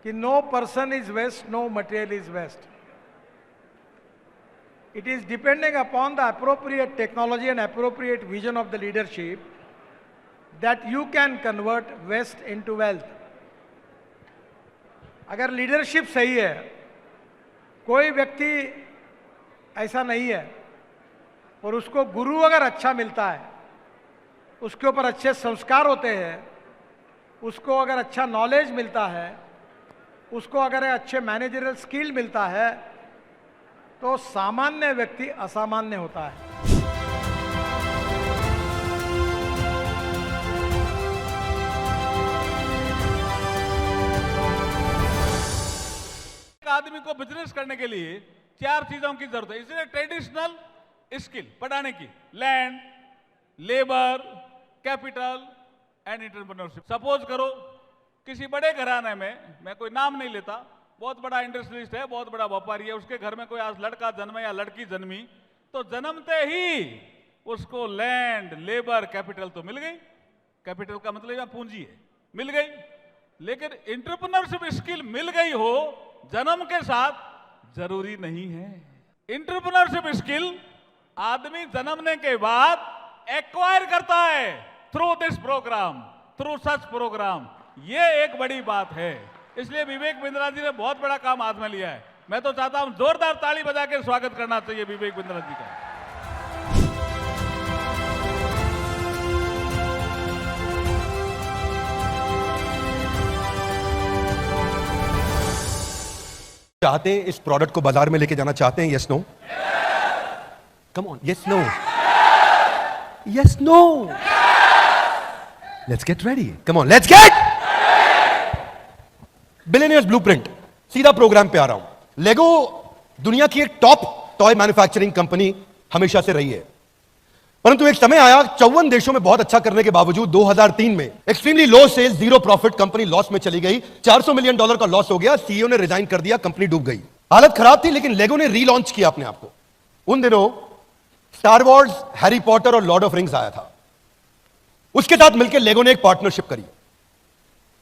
कि no person is waste, no material is waste. It is depending upon the appropriate technology and appropriate vision of the leadership that you can convert waste into wealth. अगर leadership सही है, कोई व्यक्ति ऐसा नहीं है और उसको गुरु अगर अच्छा मिलता है, उसके ऊपर अच्छे संस्कार होते हैं, उसको अगर अच्छा नॉलेज मिलता है, उसको अगर अच्छे मैनेजरियल स्किल मिलता है, तो सामान्य व्यक्ति असामान्य होता है। एक आदमी को बिजनेस करने के लिए 4 चीजों की जरूरत है। इसलिए ट्रेडिशनल स्किल पढ़ाने की, land, labour, capital and entrepreneurship. Suppose करो किसी बड़े घराने में, मैं कोई नाम नहीं लेता, बहुत बड़ा इंडस्ट्रियलिस्ट है, बहुत बड़ा व्यापारी है, उसके घर में कोई आज लड़का जन्मे या लड़की जन्मी, तो जन्मते ही उसको लैंड, लेबर, कैपिटल तो मिल गई। कैपिटल का मतलब यहां पूंजी है, मिल गई। लेकिन एंटरप्रेन्योरशिप स्किल मिल गई हो जन्म के साथ जरूरी नहीं है। एंटरप्रेन्योरशिप स्किल आदमी जन्मने के बाद एक्वायर करता है through this programme, through such programme. ये एक बड़ी बात है। इसलिए विवेक बिंद्रा जी ने बहुत बड़ा काम हाथ में लिया है। मैं तो चाहता हूं जोरदार ताली बजा के स्वागत करना चाहिए विवेक बिंद्रा जी का। चाहते हैं इस प्रोडक्ट को बाजार में लेके जाना चाहते हैं? Yes no? Come on, yes no, yes no, let's get ready, come on, let's get billionaires blueprint. सीधा प्रोग्राम पे आ रहा हूं। लेगो दुनिया की एक टॉप टॉय मैन्युफैक्चरिंग कंपनी हमेशा से रही है, परंतु एक समय आया 54 देशों में बहुत अच्छा करने के बावजूद 2003 में extremely low sales, zero profit, company loss में चली गई। $400 मिलियन का लॉस हो गया, सीईओ ने रिजाइन कर दिया, कंपनी डूब गई। हालत खराब थी, लेकिन लेगो ने रीलॉन्च किया अपने आप को। उन दिनों स्टार वॉर्स, हैरी पॉटर और लॉर्ड ऑफ रिंग्स आया था। उसके साथ मिलकर लेगो ने एक पार्टनरशिप करी।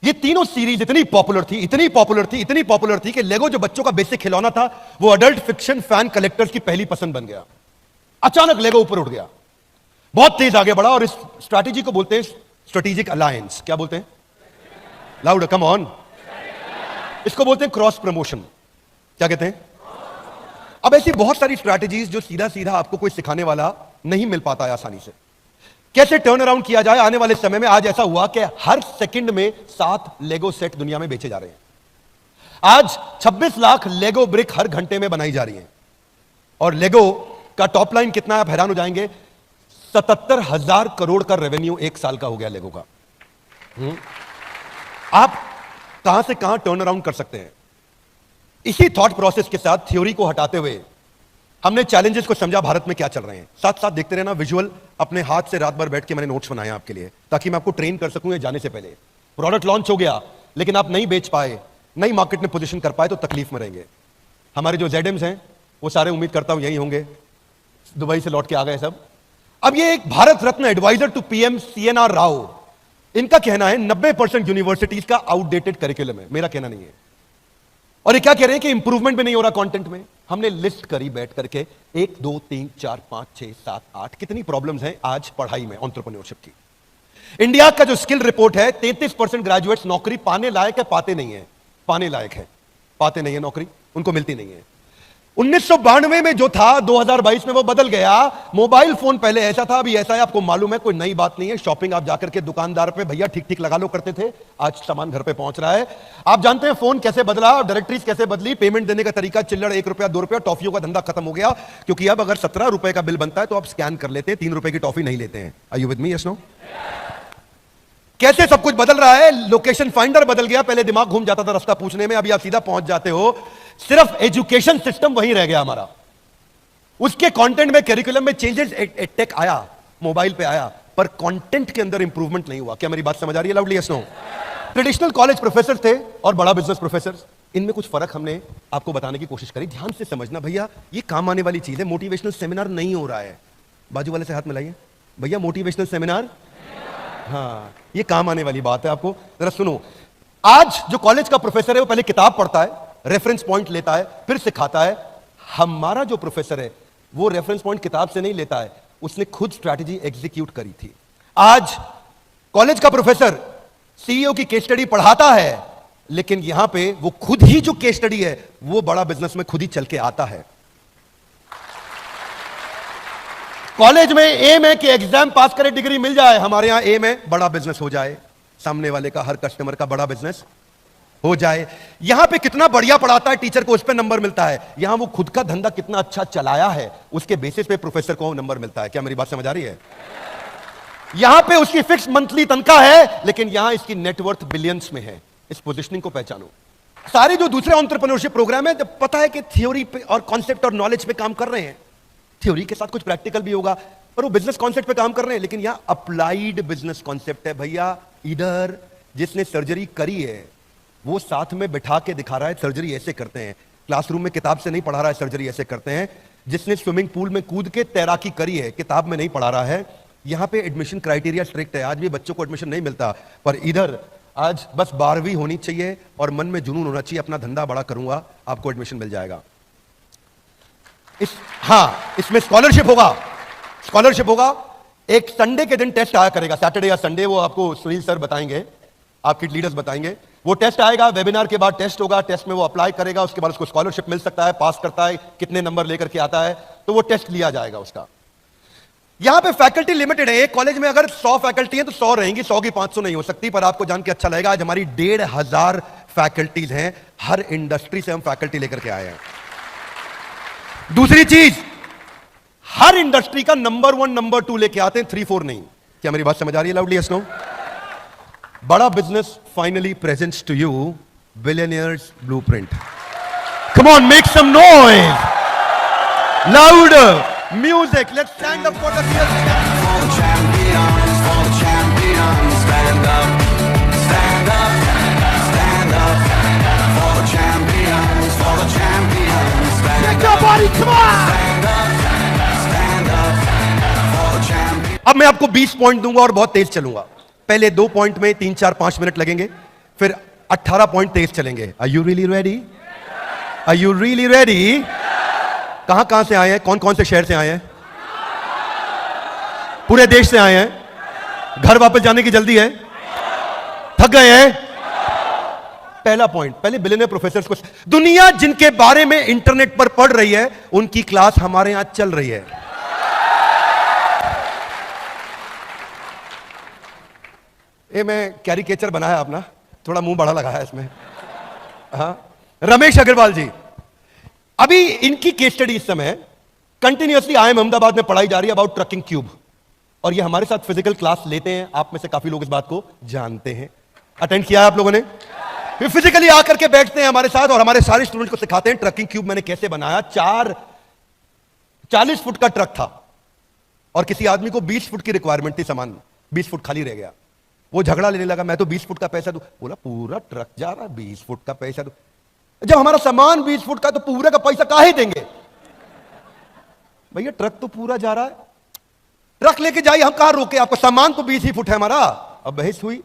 ये तीनों सीरीज इतनी पॉपुलर थी, इतनी पॉपुलर थी, इतनी पॉपुलर थी कि लेगो जो बच्चों का बेसिक खिलौना था, वो अडल्ट फिक्शन फैन कलेक्टर्स की पहली पसंद बन गया। अचानक लेगो ऊपर उठ गया, बहुत तेज आगे बढ़ा, और इस स्ट्रैटेजी को बोलते हैं स्ट्रेटेजिक अलायंस। क्या बोलते हैं? Loud, come on. इसको बोलते हैं क्रॉस प्रमोशन। क्या कहते हैं? अब ऐसी बहुत सारी स्ट्रैटेजीज जो सीधा सीधा आपको कोई सिखाने वाला नहीं मिल पाता है आसानी से। कैसे टर्न अराउंड किया जाए आने वाले समय में। आज ऐसा हुआ कि हर सेकंड में 7 लेगो सेट दुनिया में बेचे जा रहे हैं। आज 26 लाख लेगो ब्रिक हर घंटे में बनाई जा रही है। और लेगो का टॉप लाइन कितना है आप हैरान हो जाएंगे, 77,000 करोड़ का रेवेन्यू एक साल का हो गया लेगो का। आप कहां से कहां टर्न अराउंड कर सकते हैं। इसी थॉट प्रोसेस के साथ, थ्योरी को हटाते हुए, हमने चैलेंजेस को समझा भारत में क्या चल रहे हैं। साथ साथ देखते रहना, विजुअल अपने हाथ से रात भर बैठ के मैंने नोट्स बनाए आपके लिए, ताकि मैं आपको ट्रेन कर सकूं ये जाने से पहले। प्रोडक्ट लॉन्च हो गया लेकिन आप नहीं बेच पाए, नई मार्केट में पोजीशन कर पाए, तो तकलीफ में रहेंगे। हमारे जो जेडएम्स हैं वो सारे उम्मीद करता हूं यही होंगे, दुबई से लौट के आ गए सब। अब ये एक Bharat Ratna advisor to PM CNR Rao, इनका कहना है 90% यूनिवर्सिटीज का आउटडेटेड करिकुलम है। मेरा कहना नहीं है। और ये क्या कह रहे हैं कि इंप्रूवमेंट भी नहीं हो रहा कंटेंट में। हमने लिस्ट करी बैठ करके 1 2 3 4 5 6 7 8 कितनी प्रॉब्लम्स हैं आज पढ़ाई में एंटरप्रेन्योरशिप की। इंडिया का जो स्किल रिपोर्ट है 33% ग्रेजुएट्स नौकरी पाने लायक है, पाते नहीं है, पाने लायक है, पाते नहीं है, नौकरी उनको मिलती नहीं है। 1992 में जो था 2022 में वो बदल गया। मोबाइल फोन पहले ऐसा था, अभी ऐसा है, आपको मालूम है, कोई नई बात नहीं है। शॉपिंग आप जाकर के दुकानदार पे भैया ठीक ठीक लगा लो करते थे, आज सामान घर पे पहुंच रहा है। आप जानते हैं फोन कैसे बदला, डायरेक्टरीज कैसे बदली, पेमेंट देने का तरीका चिल्लड़ 1 रुपया 2 रुपया, टॉफियों का धंधा खत्म हो गया, क्योंकि अब अगर 17 रुपए का बिल बनता है तो आप स्कैन कर लेते हैं, 3 रुपए की टॉफी नहीं लेते हैं। Are you with me? Yes no? कैसे सब कुछ बदल रहा है। लोकेशन फाइंडर बदल गया, पहले दिमाग घूम जाता था रास्ता पूछने में, अभी आप सीधा पहुंच जाते हो। सिर्फ एजुकेशन सिस्टम वही रह गया हमारा, उसके कंटेंट में करिकुलम में चेंजेस, टेक आया, मोबाइल पे आया, पर कंटेंट के अंदर इंप्रूवमेंट नहीं हुआ। क्या मेरी बात समझ आ रही है loudly? Yes no? Traditional college professor थे और बड़ा बिजनेस प्रोफेसर, इनमें कुछ फर्क हमने आपको बताने की कोशिश करी। ध्यान से समझना भैया, ये काम आने वाली चीज है। मोटिवेशनल सेमिनार नहीं हो रहा है, बाजू वाले से हाथ मिलाइए भैया, मोटिवेशनल सेमिनार, हाँ ये काम आने वाली बात है। आपको जरा सुनो, आज जो कॉलेज का प्रोफेसर है वो पहले किताब पढ़ता है, रेफरेंस पॉइंट लेता है, फिर सिखाता है। हमारा जो प्रोफेसर है वो रेफरेंस पॉइंट किताब से नहीं लेता है, उसने खुद स्ट्रैटेजी एग्जीक्यूट करी थी। आज कॉलेज का प्रोफेसर सीईओ की केस स्टडी पढ़ाता है, लेकिन यहां पे वो खुद ही जो केस स्टडी है वो बड़ा बिजनेस में खुद ही चल के आता है। कॉलेज में एम है कि एग्जाम पास करे, डिग्री मिल जाए, हमारे यहां एम है बड़ा बिजनेस हो जाए, सामने वाले का, हर कस्टमर का बड़ा बिजनेस हो जाए। यहां पे कितना बढ़िया पढ़ाता है टीचर को, उस पे नंबर मिलता है। यहां वो खुद का धंधा कितना अच्छा चलाया है, उसके बेसिस पे प्रोफेसर को नंबर मिलता है। क्या मेरी बात समझ आ रही है? यहां पे उसकी फिक्स मंथली तनख्वाह है, लेकिन यहां इसकी नेटवर्थ बिलियंस में है। इस पोजीशनिंग को पहचानो। सारे जो दूसरे एंटरप्रेन्योरशिप प्रोग्राम है, जब पता है कि थ्योरी पे और कॉन्सेप्ट और नॉलेज पे काम कर रहे हैं, थ्योरी के साथ कुछ प्रैक्टिकल भी होगा, पर वो बिजनेस कॉन्सेप्ट पे काम कर रहे हैं, लेकिन यहां अप्लाइड बिजनेस कॉन्सेप्ट है। भैया इधर जिसने सर्जरी करी है वो साथ में बिठा के दिखा रहा है सर्जरी ऐसे करते हैं, क्लासरूम में किताब से नहीं पढ़ा रहा है सर्जरी ऐसे करते हैं। जिसने स्विमिंग पूल में कूद के तैराकी करी है, किताब में नहीं पढ़ा रहा है। यहां पे एडमिशन क्राइटेरिया स्ट्रिक्ट है, आज भी बच्चों को एडमिशन नहीं मिलता, पर इधर आज बस 12वीं होनी चाहिए और मन में जुनून होना चाहिए, अपना धंधा बड़ा करूंगा, आपको एडमिशन मिल जाएगा। इसमें स्कॉलरशिप होगा, स्कॉलरशिप होगा। एक संडे के दिन टेस्ट आया करेगा, सैटरडे या संडे, वो आपको सुनील सर बताएंगे, आपके लीडर्स बताएंगे। वो टेस्ट आएगा, वेबिनार के बाद टेस्ट होगा, टेस्ट में वो अप्लाई करेगा, उसके बाद उसको स्कॉलरशिप मिल सकता है, पास करता है, कितने नंबर लेकर के आता है, तो वो टेस्ट लिया जाएगा उसका। यहां पे फैकल्टी लिमिटेड है, एक कॉलेज में अगर 100 फैकल्टी है तो 100 रहेंगी, 100 की 500 नहीं हो सकती। पर आपको जान के अच्छा लगेगा, आज हमारी 1500 फैकल्टीज हैं, हर इंडस्ट्री से हम फैकल्टी लेकर के आए हैं। दूसरी चीज, हर इंडस्ट्री का नंबर 1 नंबर 2 लेके आते हैं, 3 4 नहीं। क्या मेरी बात समझ आ रही है loudly? Yes no? Bada Business finally presents to you billionaires blueprint. Come on, make some noise, louder music, let's stand up for the champions, stand up, stand up, stand up, for the champions, Shake your body, come on! stand up, for the champions. अब मैं आपको 20 point दूंगा और बहुत तेज चलूंगा। पहले 2 point में 3 4 5 minute लगेंगे, फिर 18 पॉइंट तेज चलेंगे। Are you really ready? Are you really ready? कहां कहां से आए हैं, कौन कौन से शहर से आए हैं? पूरे देश से आए हैं। घर वापस जाने की जल्दी है? थक गए हैं? पहला पॉइंट, पहले बिलियनियर प्रोफेसर्स को, दुनिया जिनके बारे में इंटरनेट पर पढ़ रही है उनकी क्लास हमारे यहां चल रही है। ये मैं कैरिकेचर बनाया अपना, थोड़ा मुंह बड़ा लगाया इसमें। हाँ, रमेश अग्रवाल जी, अभी इनकी केस स्टडी इस समय कंटिन्यूअसली IIM अहमदाबाद में पढ़ाई जा रही है अबाउट ट्रकिंग क्यूब, और ये हमारे साथ फिजिकल क्लास लेते हैं। आप में से काफी लोग इस बात को जानते हैं, अटेंड किया है आप लोगों ने। फिर फिजिकली आकर के बैठते हैं हमारे साथ और हमारे सारे स्टूडेंट को सिखाते हैं ट्रकिंग क्यूब मैंने कैसे बनाया। 40 फुट का ट्रक था और किसी आदमी को 20 फुट की रिक्वायरमेंट थी, सामान 20 फुट खाली रह गया। वो झगड़ा लेने लगा, मैं तो 20 फुट का पैसा दूं। बोला पूरा ट्रक जा रहा है, 20 फुट का पैसा दूं। जब हमारा सामान 20 फुट का तो पूरे का पैसा काहे देंगे भैया, ट्रक तो पूरा जा रहा है, ट्रक लेके जाइए, हम कहां रोके आपको, सामान तो 20 ही फुट है हमारा। अब बहस हुई,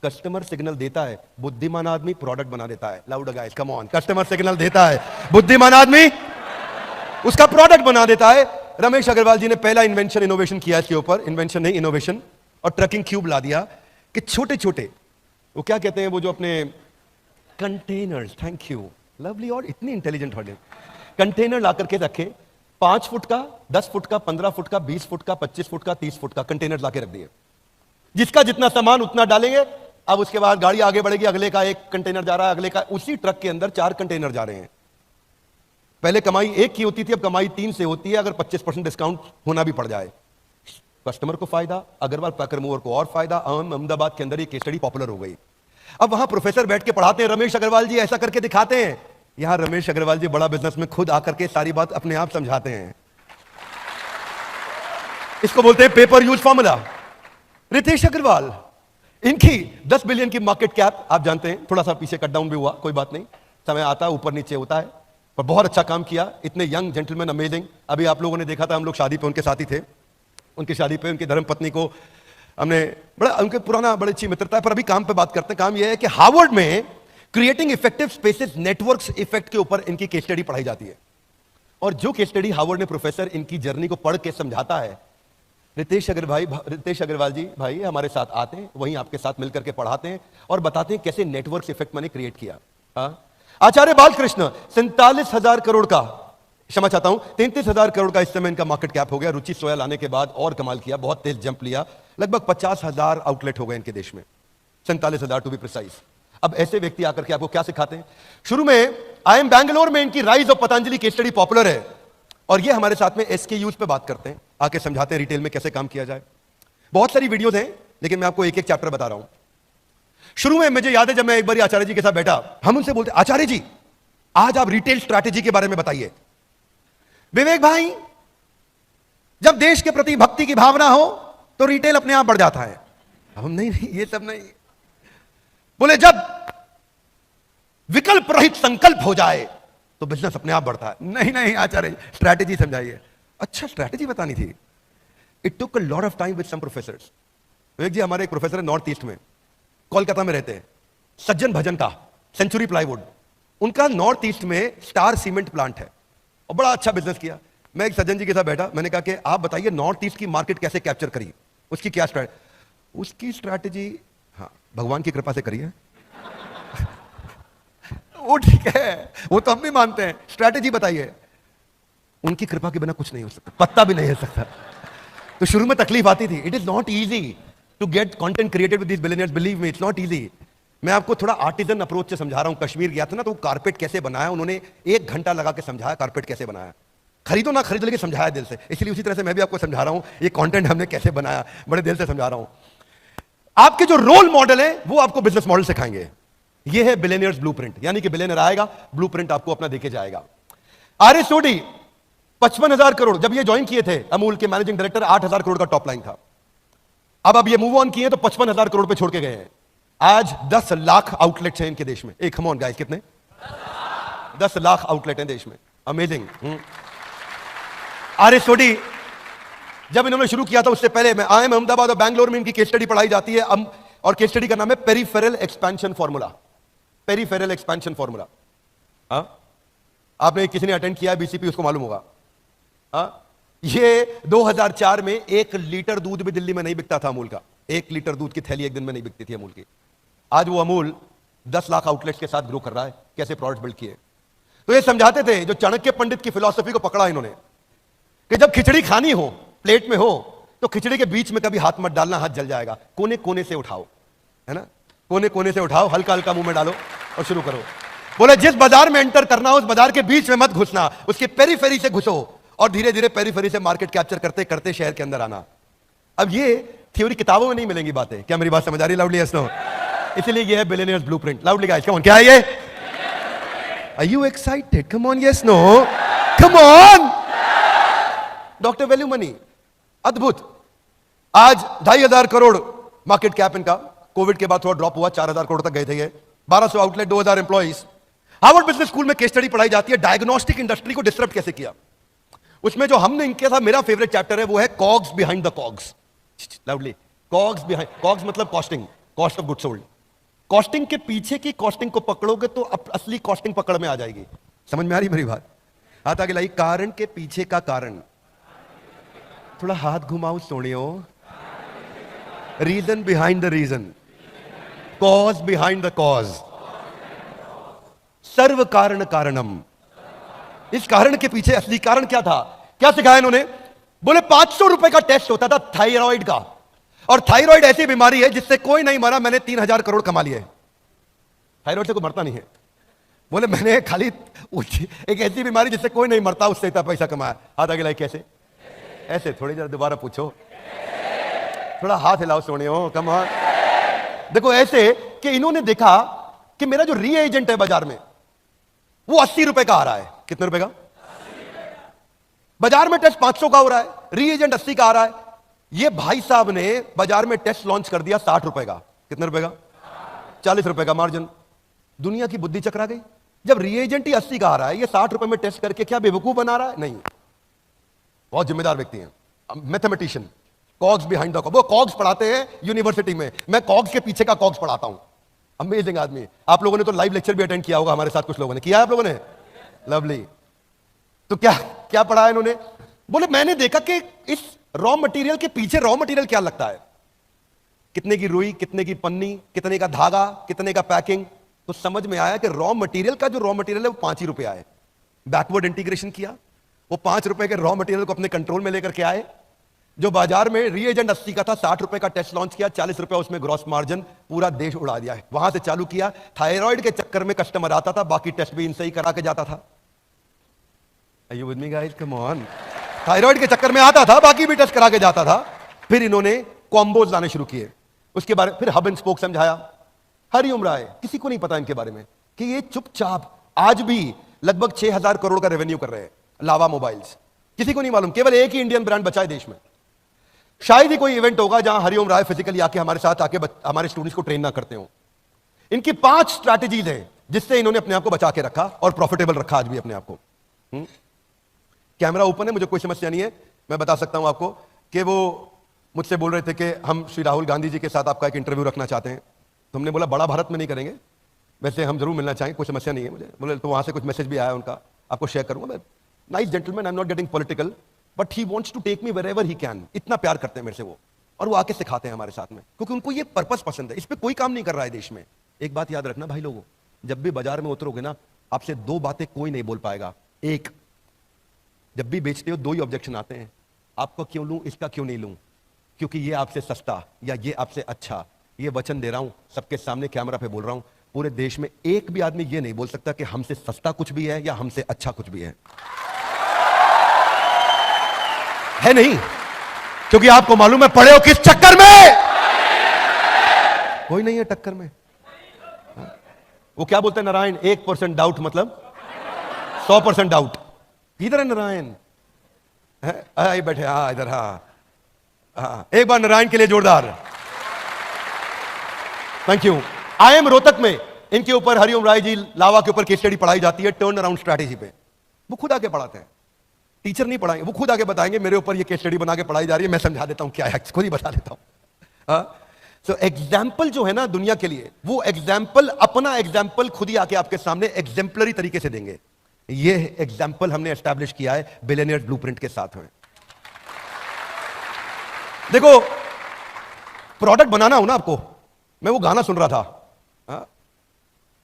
कस्टमर सिग्नल देता है, बुद्धिमान आदमी प्रोडक्ट बना देता है। Loud guys, come on, customer signal देता है, बुद्धिमान आदमी उसका प्रोडक्ट बना देता है। रमेश अग्रवाल जी ने पहला इन्वेंशन इनोवेशन किया इसके ऊपर, इन्वेंशन नहीं इनोवेशन, और ट्रकिंग क्यूब ला दिया कि छोटे छोटे वो क्या कहते हैं वो जो अपने कंटेनर्स, थैंक यू लवली, और इतनी इंटेलिजेंट वर्ड, कंटेनर ला करके रखे 5 फुट का, 10 फुट का, 15 फुट का, 20 फुट का, 25 फुट का, 30 फुट का कंटेनर ला के रख दिए। जिसका जितना सामान उतना डालेंगे। अब उसके बाद गाड़ी आगे बढ़ेगी, अगले का एक कंटेनर जा रहा है, अगले का, उसी ट्रक के अंदर 4 कंटेनर जा रहे हैं। पहले कमाई 1 की होती थी, अब कमाई 3 से होती है, अगर 25% डिस्काउंट होना भी पड़ जाए। कस्टमर को फायदा, अग्रवाल पैकर मूवर को और फायदा। अहमदाबाद के अंदर ये केस स्टडी पॉपुलर हो गई। अब वहां प्रोफेसर बैठ के पढ़ाते हैं, रमेश अग्रवाल जी ऐसा करके दिखाते हैं। यहां रमेश अग्रवाल जी बड़ा बिजनेस में खुद आकर के सारी बात अपने आप समझाते हैं। इसको बोलते हैं paper use formula. Ritesh Agarwal, इनकी 10 बिलियन की मार्केट कैप, आप जानते हैं, थोड़ा सा पीछे कट डाउन भी हुआ, कोई बात नहीं, समय आता है ऊपर नीचे होता है, पर बहुत अच्छा काम किया। इतने यंग जेंटलमैन, अमेजिंग। अभी आप लोगों ने देखा था, हम लोग शादी पे उनके साथ ही थे, उनकी शादी पे उनकी धर्मपत्नी को हमने बड़ा, उनके पुराना बड़ी अच्छी मित्रता है। पर अभी काम पे बात करते हैं। काम यह है कि हार्वर्ड में creating effective spaces networks effect के ऊपर इनकी केस स्टडी पढ़ाई जाती है। और जो केस स्टडी हार्वर्ड में प्रोफेसर इनकी जर्नी को पढ़ के समझाता है, रितेश अग्रवाल जी भाई हमारे साथ आते हैं, वहीं आपके साथ मिलकर के पढ़ाते हैं और बताते हैं कैसे नेटवर्क इफेक्ट मैंने क्रिएट किया। आचार्य बालकृष्ण 47,000 करोड़ का, क्षमा चाहता हूं, 33,000 करोड़ का इस समय इनका मार्केट कैप हो गया। रुचि सोया लाने के बाद और कमाल किया, बहुत तेज जंप लिया, लगभग 50,000 आउटलेट हो गए इनके देश में, 47,000 टू बी प्रिसाइज। अब ऐसे व्यक्ति आकर के आपको क्या सिखाते हैं? शुरू में आई एम बैंगलोर में इनकी rise of Patanjali case study popular है, और ये हमारे साथ में SKUs पे बात करते हैं, आके समझाते हैं रिटेल में कैसे काम किया जाए। बहुत सारी वीडियोस हैं, लेकिन मैं आपको एक एक चैप्टर बता रहा हूं। शुरू में मुझे याद है, जब मैं एक बार आचार्य जी के साथ बैठा, हम उनसे बोलते, आचार्य जी आज आप रिटेल स्ट्रैटेजी के बारे में बताइए। विवेक भाई, जब देश के प्रति भक्ति की भावना हो तो रिटेल अपने आप बढ़ जाता है। हम नहीं, ये सब नहीं। बोले जब विकल्प रहित संकल्प हो जाए तो बिजनेस अपने आप बढ़ता है। नहीं आचार्य, स्ट्रैटेजी समझाइए। अच्छा, स्ट्रैटेजी बतानी थी। It took a lot of time with some professors. Vivek ji हमारे एक प्रोफेसर है नॉर्थ ईस्ट में, कोलकाता में रहते हैं, सज्जन भजन का, सेंचुरी प्लाईवुड, उनका नॉर्थ ईस्ट में स्टार सीमेंट प्लांट है और बड़ा अच्छा बिजनेस किया। मैं एक सज्जन जी के साथ बैठा, मैंने कहा कि आप बताइए नॉर्थ ईस्ट की मार्केट कैसे कैप्चर करी, उसकी क्या स्ट्रैटेजी? उसकी स्ट्रैटेजी, हाँ भगवान की कृपा से करिए। वो ठीक है, वो तो हम भी मानते हैं, स्ट्रैटेजी बताइए। उनकी कृपा के बिना कुछ नहीं हो सकता, पत्ता भी नहीं हिल सकता। तो शुरू में तकलीफ आती थी। It is not easy to get content created with these billionaires, believe me, it's not easy. मैं आपको थोड़ा आर्टिजन अप्रोच से समझा रहा हूं। कश्मीर गया था ना, तो कारपेट कैसे बनाया, उन्होंने 1 घंटा लगा के समझाया कारपेट कैसे बनाया। खरीदो ना खरीदो, लेकिन समझाया दिल से। इसलिए उसी तरह से मैं भी आपको समझा रहा हूं, ये कंटेंट हमने कैसे बनाया, बड़े दिल से समझा रहा हूं। आपके जो रोल मॉडल है वो आपको बिजनेस मॉडल सिखाएंगे। ये है बिलियनियर्स ब्लूप्रिंट, यानी कि बिलियनियर आएगा, ब्लूप्रिंट आपको अपना देके जाएगा। आरएस सोडी 55,000 करोड़, जब ये ज्वाइन किए थे अमूल के मैनेजिंग डायरेक्टर, 8,000 करोड़ का टॉप लाइन था। अब ये मूव ऑन किए तो 55,000 करोड़ पे छोड़ के गए हैं। आज 10 लाख आउटलेट्स हैं इनके देश में। एक, कम ऑन गाइस, कितने? 10 लाख आउटलेट हैं देश में। अमेजिंग। आरएस सोडी जब इन्होंने शुरू किया था, उससे पहले मैं IIM अहमदाबाद और बैंगलोर में इनकी केस स्टडी पढ़ाई जाती है, और केस स्टडी का नाम है peripheral expansion formula. Peripheral expansion formula, आपने किसी ने अटेंड किया है BCP, उसको मालूम होगा। ये 2004 में 1 लीटर दूध भी दिल्ली में नहीं बिकता था अमूल का। 1 लीटर दूध की थैली एक दिन में नहीं बिकती थी अमूल की। आज वो अमूल 10 लाख आउटलेट्स के साथ ग्रो कर रहा है। कैसे प्रोडक्ट बिल्ड किए? तो ये समझाते थे, जो चाणक्य पंडित की फिलॉसफी को पकड़ा इन्होंने, कि जब खिचड़ी खानी हो, प्लेट में हो, तो खिचड़ी के बीच में कभी हाथ मत डालना, हाथ जल जाएगा। कोने कोने से उठाओ, है ना, कोने कोने से उठाओ, हल्का हल्का मुंह में डालो और शुरू करो। बोले जिस बाजार में एंटर करना हो, उस बाजार के बीच में मत घुसना, उसके पेरीफेरी से घुसो, और धीरे धीरे पेरीफेरी से मार्केट कैप्चर करते करते शहर के अंदर आना। अब ये थ्योरी किताबों में नहीं मिलेंगी बातें। क्या मेरी बात समझ आ रही? Loudly yes no? इसलिए ये है billionaires blueprint. Loudly guys, come on, क्या है ये? Are you excited? Come on, yes no, come on. Doctor value money, अद्भुत। आज 2,500 करोड़ मार्केट कैप इनका। कोविड के बाद थोड़ा ड्रॉप हुआ, 4,000 करोड़ तक गए थे ये। 1200 outlet, 2,000 employees. Harvard business school में केस स्टडी पढ़ाई जाती है, डायग्नोस्टिक इंडस्ट्री को डिस्टर्ब कैसे किया। उसमें जो हमने इनके साथ, मेरा फेवरेट चैप्टर है, वो है cogs behind the cogs. Loudly, cogs behind, cogs मतलब costing, cost of goods sold. Costing के पीछे की कॉस्टिंग को पकड़ोगे तो असली कॉस्टिंग पकड़ में आ जाएगी। समझ में आ रही मेरी बात? हाथ आगे लाई, कारण के पीछे का कारण, थोड़ा हाथ घुमाओ सोनियो, reason behind the reason, cause behind the cause, सर्व कारण कारणम। इस कारण के पीछे असली कारण क्या था? क्या सिखाया इन्होंने? बोले 500 रुपए का टेस्ट होता था थायराइड का, और थायराइड ऐसी बीमारी है जिससे कोई नहीं मरा, मैंने 3000 करोड़ कमा लिए। थायराइड से कोई मरता नहीं है। बोले मैंने खाली एक ऐसी बीमारी जिससे कोई नहीं मरता, उससे इतना पैसा कमाया। हाथ आगे लाई, कैसे? ऐसे थोड़ी, जरा दोबारा पूछो, थोड़ा हाथ हिलाओ सोने हो, कम ऑन। देखो ऐसे कि इन्होंने देखा कि मेरा जो री एजेंट है बाजार में वो 80 रुपए का आ रहा है। कितने रुपए का? बाजार में टेस्ट 500 का हो रहा है, री एजेंट 80 का आ रहा है। ये भाई साहब ने बाजार में टेस्ट लॉन्च कर दिया 60 रुपए का। कितने रुपए का? 40 रुपए का मार्जिन। दुनिया की बुद्धि चकरा गई। जब रिएजेंट ही 80 का आ रहा है, ये 60 रुपए में टेस्ट करके क्या बेवकूफ बना रहा है? नहीं, बहुत जिम्मेदार व्यक्ति हैं, मैथमेटिशियन, कॉग्स बिहाइंड द, वो कॉग्स पढ़ाते हैं यूनिवर्सिटी में, मैं कॉग्स के पीछे का कॉग्स पढ़ाता हूं। अमेजिंग आदमी। आप लोगों ने तो लाइव लेक्चर भी अटेंड किया होगा हमारे साथ, कुछ लोगों ने किया है, आप लोगों ने? लवली। तो क्या क्या पढ़ा है इन्होंने? बोले मैंने देखा कि इस रॉ मटेरियल के पीछे रॉ मटेरियल क्या लगता है, कितने की रुई, कितने की पन्नी, कितने का धागा, कितने का पैकिंग। तो समझ में आया कि रॉ मटेरियल का जो रॉ मटेरियल है वो 5 ही रुपए आए। बैकवर्ड इंटीग्रेशन किया, वो 5 रुपए के रॉ मटेरियल को अपने कंट्रोल में लेकर के आए। जो बाजार में रीएजेंट 80 का था, 60 रुपए का टेस्ट लॉन्च किया, 40 रुपए उसमें ग्रॉस मार्जिन, पूरा देश उड़ा दिया है। वहां से चालू किया। थायराइड के चक्कर में कस्टमर आता था, बाकी टेस्ट भी इनसे ही करा के जाता था। Are you with me guys? Come on. Thyroid के चक्कर में आता था, बाकी भी टेस्ट करा के जाता था। फिर इन्होंने कॉम्बोज लाने शुरू किए। उसके बारे फिर हब एंड स्पोक समझाया। हरिओम राय, किसी को नहीं पता इनके बारे में कि ये चुपचाप आज भी लगभग 6000 करोड़ का रेवेन्यू कर रहे हैं। लावा मोबाइल्स, किसी को नहीं मालूम, केवल एक ही इंडियन ब्रांड बचा है देश में। शायद ही कोई इवेंट होगा जहां हरिओम राय फिजिकली आके हमारे साथ आके हमारे स्टूडेंट्स को ट्रेन ना करते हो। इनकी 5 स्ट्रैटेजीज हैं जिससे इन्होंने अपने आप को बचा के रखा और प्रॉफिटेबल रखा आज भी अपने आप को। कैमरा ओपन है, मुझे कोई समस्या नहीं है। मैं बता सकता हूं आपको कि वो मुझसे बोल रहे थे कि हम श्री राहुल गांधी जी के साथ आपका एक इंटरव्यू रखना चाहते हैं। तो हमने बोला बड़ा भारत में नहीं करेंगे, वैसे हम जरूर मिलना चाहेंगे, कोई समस्या नहीं है मुझे। बोले तो वहां से कुछ मैसेज भी आया उनका, आपको शेयर करूंगा। Nice gentleman, I am not getting political, but he wants to take me wherever he can. इतना प्यार करते हैं मेरे से वो, और वो आके सिखाते हैं हमारे साथ में, क्योंकि उनको ये पर्पस पसंद है। इस पर कोई काम नहीं कर रहा है देश में। एक बात याद रखना भाई लोगों, जब भी बाजार में उतरोगे ना, आपसे 2 बातें कोई नहीं बोल पाएगा। एक, जब भी बेचते हो 2 ही ऑब्जेक्शन आते हैं, आपको क्यों लूं, इसका क्यों नहीं लूं, क्योंकि ये आपसे सस्ता या ये आपसे अच्छा। ये वचन दे रहा हूं, सबके सामने कैमरा पे बोल रहा हूं, पूरे देश में एक भी आदमी ये नहीं बोल सकता कि हमसे सस्ता कुछ भी है या हमसे अच्छा कुछ भी है नहीं, क्योंकि आपको मालूम है पड़े हो किस चक्कर में। कोई नहीं है टक्कर में। वो क्या बोलते हैं नारायण, 1% डाउट मतलब 100% डाउट। इधर है नारायण, बैठे, हाँ इधर, हाँ, एक बार नारायण के लिए जोरदार थैंक यू। IIM रोहतक में इनके ऊपर हरिओम राय जी लावा के ऊपर केस स्टडी पढ़ाई जाती है, टर्न अराउंड स्ट्रैटेजी पे। वो खुद आके पढ़ाते हैं, टीचर नहीं पढ़ाएंगे, वो खुद आके बताएंगे मेरे ऊपर ये केस स्टडी बना के पढ़ाई जा रही है, मैं समझा देता हूं क्या है, खुद ही बता देता हूं। सो एग्जाम्पल जो है ना दुनिया के लिए, वो एग्जाम्पल, अपना एग्जाम्पल खुद ही आके आपके सामने एग्जाम्पलरी तरीके से देंगे। ये एग्जाम्पल हमने एस्टैब्लिश किया है बिलियनियर्स ब्लूप्रिंट के साथ में। देखो प्रोडक्ट बनाना हो ना आपको, मैं वो गाना सुन रहा था,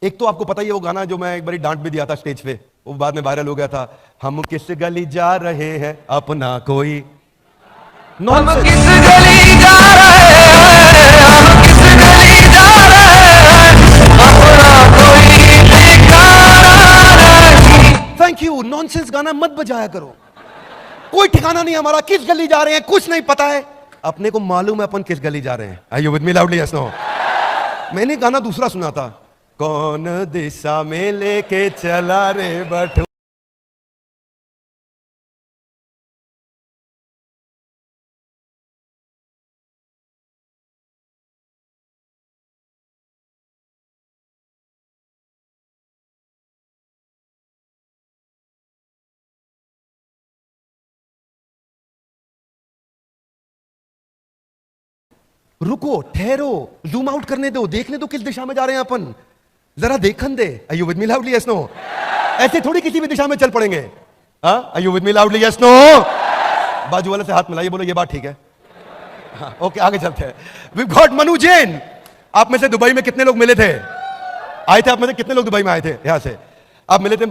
एक तो आपको पता ही है वो गाना जो मैं एक बारी डांट भी दिया था स्टेज पे, वो बाद में वायरल हो गया था, हम किस गली जा रहे हैं अपना कोई, हम किस गली जा रहे हैं, हम किस गली जा रहे हैं, अपना कोई ठिकाना नहीं। Thank you. नॉनसेंस गाना मत बजाया करो, कोई ठिकाना नहीं हमारा, किस गली जा रहे हैं कुछ नहीं पता है, अपने को मालूम है अपन किस गली जा रहे हैं। Are you with me loudly? Yes no? मैंने गाना दूसरा सुना था, कौन दिशा में लेके चला रे बटू। रुको, ठहरो, जूम आउट करने दो, देखने दो किस दिशा में जा रहे हैं अपन, जरा देखन दे। Are you with me loudly? Yes no? ऐसे थोड़ी किसी भी दिशा में चल पड़ेंगे। हाँ, are you with me loudly, yes no? बाजू वाले से हाथ मिलाइए, बोलो ये बात ठीक है। हाँ, ओके, आगे चलते हैं। We got Manu Jain. आप में से दुबई में कितने लोग मिले थे? आए थे आप में से कितने लोग दुबई में आए थे? यहां से आप मिले थे।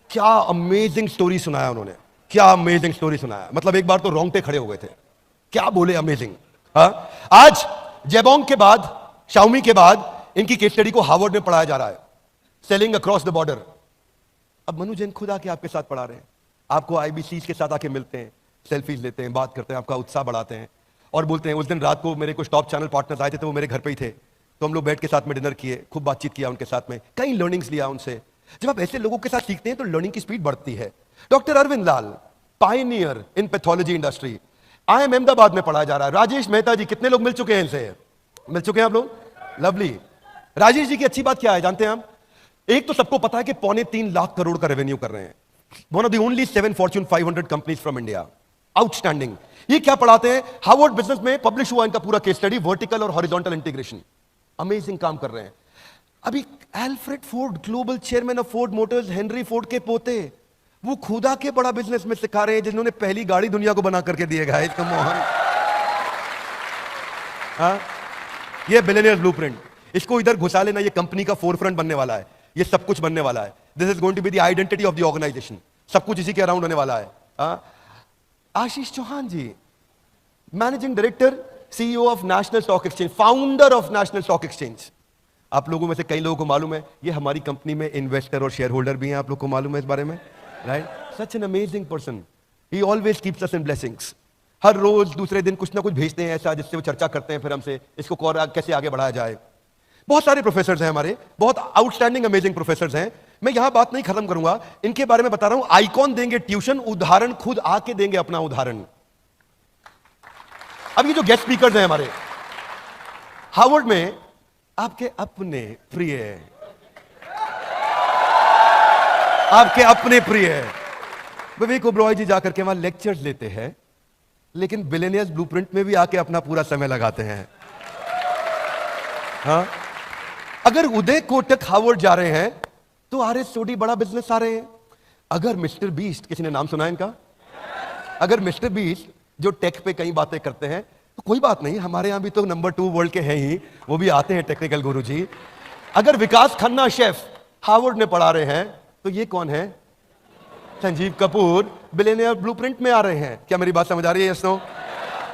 क्या अमेजिंग स्टोरी सुनाया उन्होंने, क्या अमेजिंग स्टोरी सुनाया। मतलब एक बार तो रोंगटे खड़े हो गए थे, क्या बोले, अमेजिंग। हाँ, आज जेबोंग के बाद, शाओमी के बाद इनकी केस स्टडी को हार्वर्ड में पढ़ाया जा रहा है, सेलिंग अक्रॉस द बॉर्डर। अब मनु जैन खुद आके आपके साथ पढ़ा रहे हैं, आपको आईबीसी के साथ आके मिलते हैं, सेल्फीज लेते हैं, बात करते हैं, आपका उत्साह बढ़ाते हैं और बोलते हैं। उस दिन रात को मेरे कुछ टॉप चैनल पार्टनर्स आए थे, तो वो मेरे घर पे ही थे, तो हम लोग बैठ के साथ में डिनर किए, खूब बातचीत किया उनके साथ में, कई लर्निंग्स लिया उनसे। जब आप ऐसे लोगों के साथ सीखते हैं तो लर्निंग की स्पीड बढ़ती है। Doctor Arvind Lal, pioneer in pathology industry, IIM Ahmedabad में पढ़ाया जा रहा है। राजेश मेहता जी, कितने लोग मिल चुके हैं इनसे? मिल चुके हैं आप लोग, लवली। राजेश जी की अच्छी बात क्या है जानते हैं हम? एक तो सबको पता है कि 3.25 लाख करोड़ का रेवेन्यू कर रहे हैं, one of the only 7 Fortune 500 companies from India. Outstanding. ये क्या पढ़ाते हैं? हार्वर्ड बिजनेस में पब्लिश हुआ इनका पूरा केस स्टडी, वर्टिकल और हॉरिजॉन्टल इंटीग्रेशन। अमेजिंग काम कर रहे हैं। अभी Alfred Ford, global chairman of Ford Motors, Henry Ford के पोते, वो खुदा के बड़ा बिजनेस में सिखा रहे हैं, जिन्होंने पहली गाड़ी दुनिया को बना करके दिए गाइस, कम ऑन। हाँ, ये बिलियनियर ब्लूप्रिंट, इसको इधर घुसा लेना, ये कंपनी का फोरफ्रंट बनने वाला है, ये सब कुछ बनने वाला है। This is going to be the identity of the organisation, सब कुछ इसी के अराउंड होने वाला है। हाँ? Ashish Chauhan ji, managing director, CEO of National Stock Exchange, founder of National Stock Exchange. आप लोगों में से कई लोगों को मालूम है, ये हमारी कंपनी में इन्वेस्टर और शेयर होल्डर भी हैं, आप लोग को मालूम है इस बारे में, right? Such an amazing person, he always keeps us in blessings. हर रोज दूसरे दिन कुछ ना कुछ भेजते हैं ऐसा, जिससे वो चर्चा करते हैं फिर हमसे, इसको कैसे आगे बढ़ाया जाए। बहुत सारे प्रोफेसर हैं हमारे, बहुत आउटस्टैंडिंग अमेजिंग प्रोफेसर हैं। मैं यहां बात नहीं खत्म करूंगा, इनके बारे में बता रहा हूं। आइकॉन देंगे ट्यूशन, उदाहरण खुद आके देंगे अपना उदाहरण। अब ये जो गेस्ट स्पीकर्स हैं हमारे हार्वर्ड में, आपके अपने प्रिय, आपके अपने प्रिय विवेक ओबरॉय जी जाकर के वहां लेक्चर्स लेते हैं, लेकिन बिलियनियर्स ब्लूप्रिंट में भी आके अपना पूरा समय लगाते हैं। हाँ, अगर उदय कोटक हार्वर्ड जा रहे हैं तो RS सोडी बड़ा बिजनेस आ रहे हैं। अगर मिस्टर बीस्ट, किसी ने नाम सुना है इनका? अगर मिस्टर बीस्ट जो टेक पे कई बातें करते हैं, तो कोई बात नहीं, हमारे यहां भी तो नंबर 2 वर्ल्ड के हैं ही, वो भी आते हैं टेक्निकल गुरु जी। अगर विकास खन्ना शेफ हार्वर्ड में पढ़ा रहे हैं, तो ये कौन है? संजीव कपूर बिलियनियर ब्लूप्रिंट में आ रहे हैं। क्या मेरी बात समझ आ रही है? Yes no?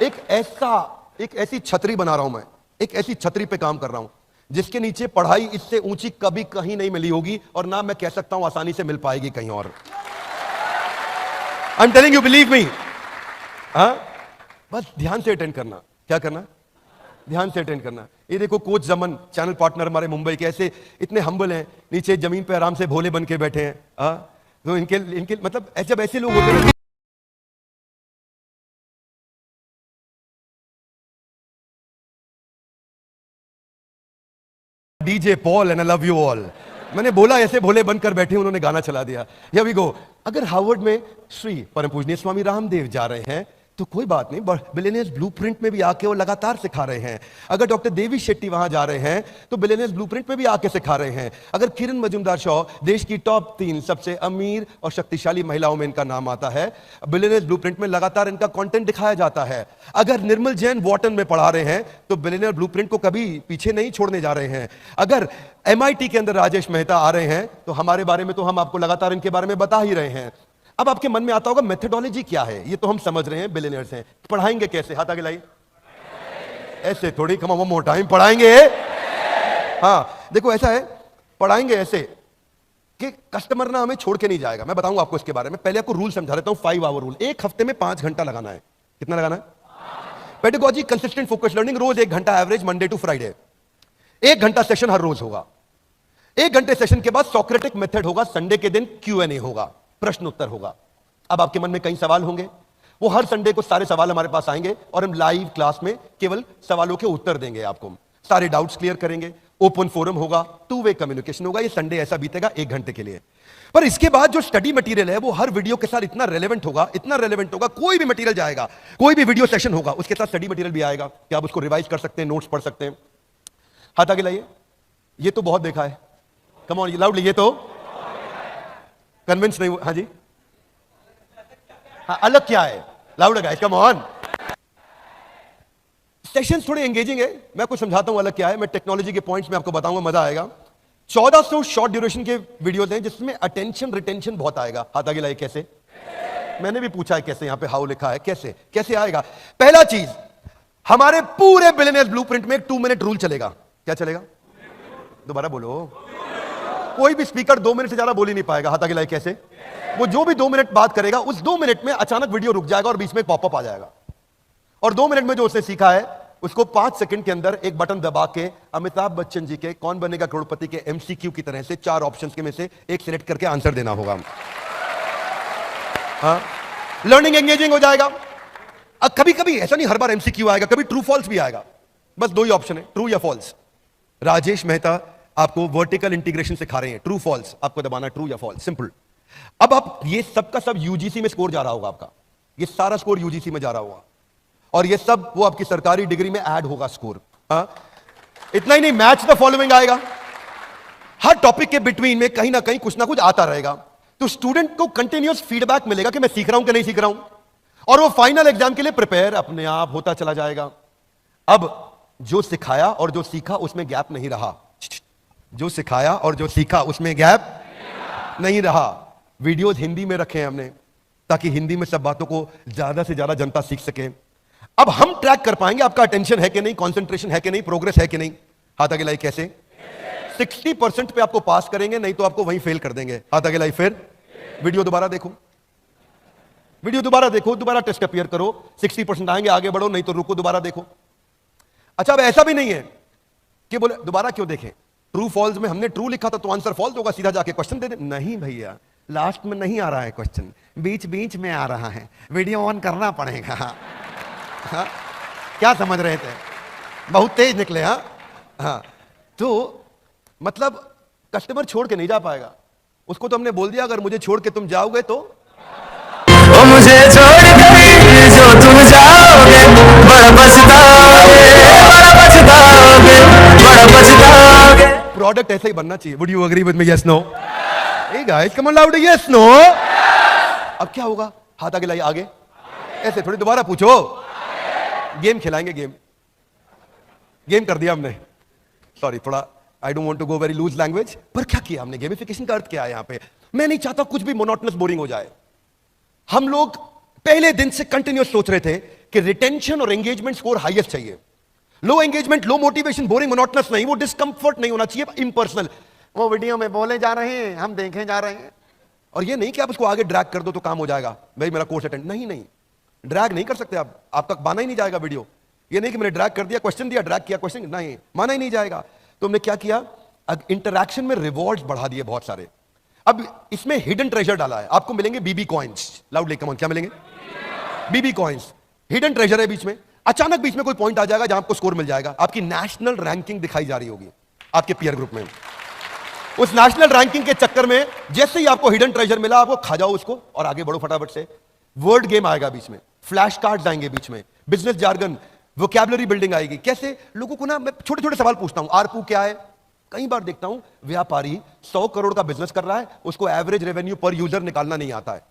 एक ऐसी छतरी बना रहा हूं मैं, एक ऐसी छतरी पे काम कर रहा हूं जिसके नीचे पढ़ाई इससे ऊंची कभी कहीं नहीं मिली होगी, और ना मैं कह सकता हूं आसानी से मिल पाएगी कहीं और। I am telling you, believe me. हाँ, बस ध्यान से अटेंड करना। क्या करना? ध्यान से अटेंड करना। ये देखो कोच जमन, चैनल पार्टनर हमारे मुंबई के, ऐसे इतने हम्बल हैं, नीचे जमीन पे आराम से भोले बन के बैठे हैं। हाँ, तो इनके मतलब जब ऐसे लोग होते हैं, DJ Paul and I love you all, मैंने बोला ऐसे भोले बनकर बैठे, उन्होंने गाना चला दिया। Here we go. अगर हार्वर्ड में श्री परम पूजनीय स्वामी रामदेव जा रहे हैं, तो कोई बात नहीं, बिलियनियर्स ब्लूप्रिंट में भी आके वो लगातार सिखा रहे हैं। अगर डॉक्टर देवी शेट्टी वहां जा रहे हैं, तो बिलियनियर्स ब्लूप्रिंट में भी आके सिखा रहे हैं। अगर किरण मजूमदार शॉ, देश की टॉप 3 सबसे अमीर और शक्तिशाली महिलाओं में इनका नाम आता है, बिलियनियर्स ब्लूप्रिंट में लगातार इनका कंटेंट दिखाया जाता है। अगर निर्मल जैन वॉटन में पढ़ा रहे हैं, तो बिलियनियर ब्लूप्रिंट को कभी पीछे नहीं छोड़ने जा रहे हैं। अगर MIT के अंदर राजेश मेहता आ रहे हैं, तो हमारे बारे में तो हम आपको लगातार इनके बारे में बता ही रहे हैं। अब आपके मन में आता होगा मेथोडोलॉजी क्या है? ये तो हम समझ रहे हैं, बिलियनियर्स हैं, पढ़ाएंगे कैसे? हाथ आगे लाइए। ऐसे थोड़ी, कम ऑन मोर टाइम, पढ़ाएंगे। हाँ, देखो ऐसा है, पढ़ाएंगे ऐसे कि कस्टमर ना हमें छोड़ के नहीं जाएगा। मैं बताऊंगा आपको इसके बारे में, पहले आपको रूल समझा देता हूं। 5 आवर रूल, एक हफ्ते में 5 घंटा लगाना है। कितना लगाना है? पेडागोजी, कंसिस्टेंट फोकस लर्निंग, रोज 1 घंटा एवरेज, मंडे टू फ्राइडे। 1 घंटा सेशन हर रोज होगा। 1 घंटे सेशन के बाद सोक्रेटिक मेथड होगा, संडे के दिन Q&A होगा, प्रश्न उत्तर होगा। अब आपके मन में कई सवाल होंगे, वो हर संडे को सारे सवाल हमारे पास आएंगे और हम लाइव क्लास में केवल सवालों के उत्तर देंगे आपको, सारे डाउट्स क्लियर करेंगे। ओपन फोरम होगा, 2 वे कम्युनिकेशन होगा। ये संडे ऐसा बीतेगा 1 घंटे के लिए। पर इसके बाद जो स्टडी मटेरियल है, वो हर वीडियो के साथ इतना रेलेवेंट होगा, इतना रेलेवेंट होगा। कोई भी मटेरियल जाएगा, कोई भी वीडियो सेशन होगा, उसके साथ स्टडी मटेरियल भी आएगा कि आप उसको रिवाइज कर सकते हैं, नोट्स पढ़ सकते हैं। हाथ आगे लाइए। ये तो बहुत देखा है, कम ऑन लाउडली। ये तो कन्विंस नहीं हुआ? हाँ जी, हाँ, अलग क्या है? Loud guys, come on. Sessions थोड़े एंगेजिंग है, मैं आपको समझाता हूं अलग क्या है। मैं टेक्नोलॉजी के पॉइंट्स में आपको बताऊंगा, मजा आएगा। 1400 शॉर्ट ड्यूरेशन के वीडियोस हैं जिसमें अटेंशन रिटेंशन बहुत आएगा। हाथ आगे लाइए। कैसे? मैंने भी पूछा है कैसे, यहां पे हाउ लिखा है, कैसे कैसे आएगा? पहला चीज, हमारे पूरे बिलियनियर्स ब्लूप्रिंट में एक 2 मिनट रूल चलेगा। क्या चलेगा? दोबारा बोलो। कोई भी स्पीकर 2 मिनट से ज्यादा बोल ही नहीं पाएगा। हाथ आगे लाइए। कैसे? वो जो भी 2 मिनट बात करेगा, उस 2 मिनट में अचानक वीडियो रुक जाएगा और बीच में पॉपअप आ जाएगा। और 2 मिनट में जो उसने सीखा है उसको 5 सेकंड के अंदर एक बटन दबा के अमिताभ बच्चन जी के कौन बनेगा करोड़पति के एमसीक्यू की तरह से 4 ऑप्शंस के में से एक सिलेक्ट करके आंसर देना होगा। हाँ, लर्निंग एंगेजिंग हो जाएगा। अब कभी कभी ऐसा नहीं हर बार एमसीक्यू आएगा, कभी ट्रू फॉल्स भी आएगा। बस 2 ही ऑप्शन है, ट्रू या फॉल्स। राजेश मेहता आपको वर्टिकल इंटीग्रेशन सिखा रहे हैं, ट्रू फॉल्स आपको दबाना, ट्रू या फॉल्स, सिंपल। अब आप ये सब का सब यूजीसी में स्कोर जा रहा होगा आपका, ये सारा स्कोर यूजीसी में जा रहा होगा और ये सब वो आपकी सरकारी डिग्री में ऐड होगा स्कोर। हाँ, इतना ही नहीं, मैच द फॉलोइंग आएगा। हर टॉपिक के बिटवीन में कहीं ना कहीं कुछ ना कुछ आता रहेगा, तो स्टूडेंट को कंटिन्यूअस फीडबैक मिलेगा कि मैं सीख रहा हूं कि नहीं सीख रहा हूं, और वो फाइनल एग्जाम के लिए प्रिपेयर अपने आप होता चला जाएगा। अब जो सिखाया और जो सीखा उसमें गैप नहीं रहा, जो सिखाया और जो सीखा उसमें गैप नहीं रहा। वीडियोस हिंदी में रखे हैं हमने ताकि हिंदी में सब बातों को ज्यादा से ज्यादा जनता सीख सके। अब हम ट्रैक कर पाएंगे आपका अटेंशन है कि नहीं, कंसंट्रेशन है कि नहीं, प्रोग्रेस है कि नहीं। हाथ आगे लाई। कैसे? 60% पे आपको पास करेंगे, नहीं तो आपको वहीं फेल कर देंगे। हाथ आगे लाई। फिर वीडियो दोबारा देखो, वीडियो दोबारा देखो, दोबारा टेस्ट अपीयर करो, 60% आएंगे, आगे बढ़ो, नहीं तो रुको, दोबारा देखो। अच्छा, अब ऐसा भी नहीं है कि बोले दोबारा क्यों देखें, ट्रू फॉल्स में हमने ट्रू लिखा था तो आंसर फॉल्स होगा, सीधा जाके क्वेश्चन दे दे। नहीं भैया, लास्ट में नहीं आ रहा है क्वेश्चन, बीच बीच में आ रहा है, वीडियो ऑन करना पड़ेगा। हाँ? क्या समझ रहे थे? बहुत तेज निकले। हाँ हाँ, तो मतलब कस्टमर छोड़ के नहीं जा पाएगा, उसको तो हमने बोल दिया अगर मुझे छोड़ के तुम जाओगे तो मुझे छोड़ कर जो तुम जाओगे बड़ा पछताओगे, बड़ा पछताओगे, बड़ा पछताओगे। प्रोडक्ट ऐसा ही बनना चाहिए। Would you agree with me? Yes no? Hey guys, come on loud, yes no? अब क्या होगा? हाथ आगे लाइए। आगे ऐसे थोड़ी, दोबारा पूछो। गेम खिलाएंगे, गेम गेम कर दिया हमने। सॉरी, थोड़ा I don't want to go very loose language, पर क्या किया हमने? गेमिफिकेशन का अर्थ क्या है यहां पे? मैं नहीं चाहता कुछ भी मोनोटोनस बोरिंग हो जाए। हम लोग पहले दिन से कंटिन्यूअस सोच रहे थे कि रिटेंशन और एंगेजमेंट स्कोर हाईएस्ट चाहिए। Low engagement, low motivation, boring, monotonous नहीं, वो डिस्कंफर्ट नहीं होना चाहिए, इम्पर्सनल। वो वीडियो में बोले जा रहे हैं, हम देखे जा रहे हैं, और ये नहीं कि आप उसको आगे ड्रैग कर दो तो काम हो जाएगा, भाई मेरा कोर्स अटेंड। नहीं नहीं, ड्रैग नहीं कर सकते आप तक माना ही नहीं जाएगा वीडियो। ये नहीं कि मैंने ड्रैग कर दिया, क्वेश्चन दिया, ड्रैग किया, क्वेश्चन नहीं, माना ही नहीं जाएगा। तो हमने क्या किया? इंटरैक्शन में रिवॉर्ड्स बढ़ा दिए बहुत सारे। अब इसमें हिडन ट्रेजर डाला है, आपको मिलेंगे बीबी कॉइन्स। लाउडली कम ऑन, क्या मिलेंगे? बीबी कॉइन्स। हिडन ट्रेजर है बीच में, अचानक बीच में कोई पॉइंट आ जाएगा जहां आपको स्कोर मिल जाएगा, आपकी नेशनल रैंकिंग दिखाई जा रही होगी आपके पीयर ग्रुप में। उस नेशनल रैंकिंग के चक्कर में जैसे ही आपको हिडन ट्रेजर मिला, आपको खा जाओ उसको और आगे बढ़ो फटाफट से। वर्ड गेम आएगा बीच में, फ्लैश कार्ड्स आएंगे बीच में, बिजनेस जार्गन, वोकैबुलरी बिल्डिंग आएगी। कैसे? लोगों को ना मैं छोटे छोटे सवाल पूछता हूं। आरपू क्या है? कई बार देखता हूं व्यापारी 100 करोड़ का बिजनेस कर रहा है, उसको एवरेज रेवेन्यू पर यूजर निकालना नहीं आता है।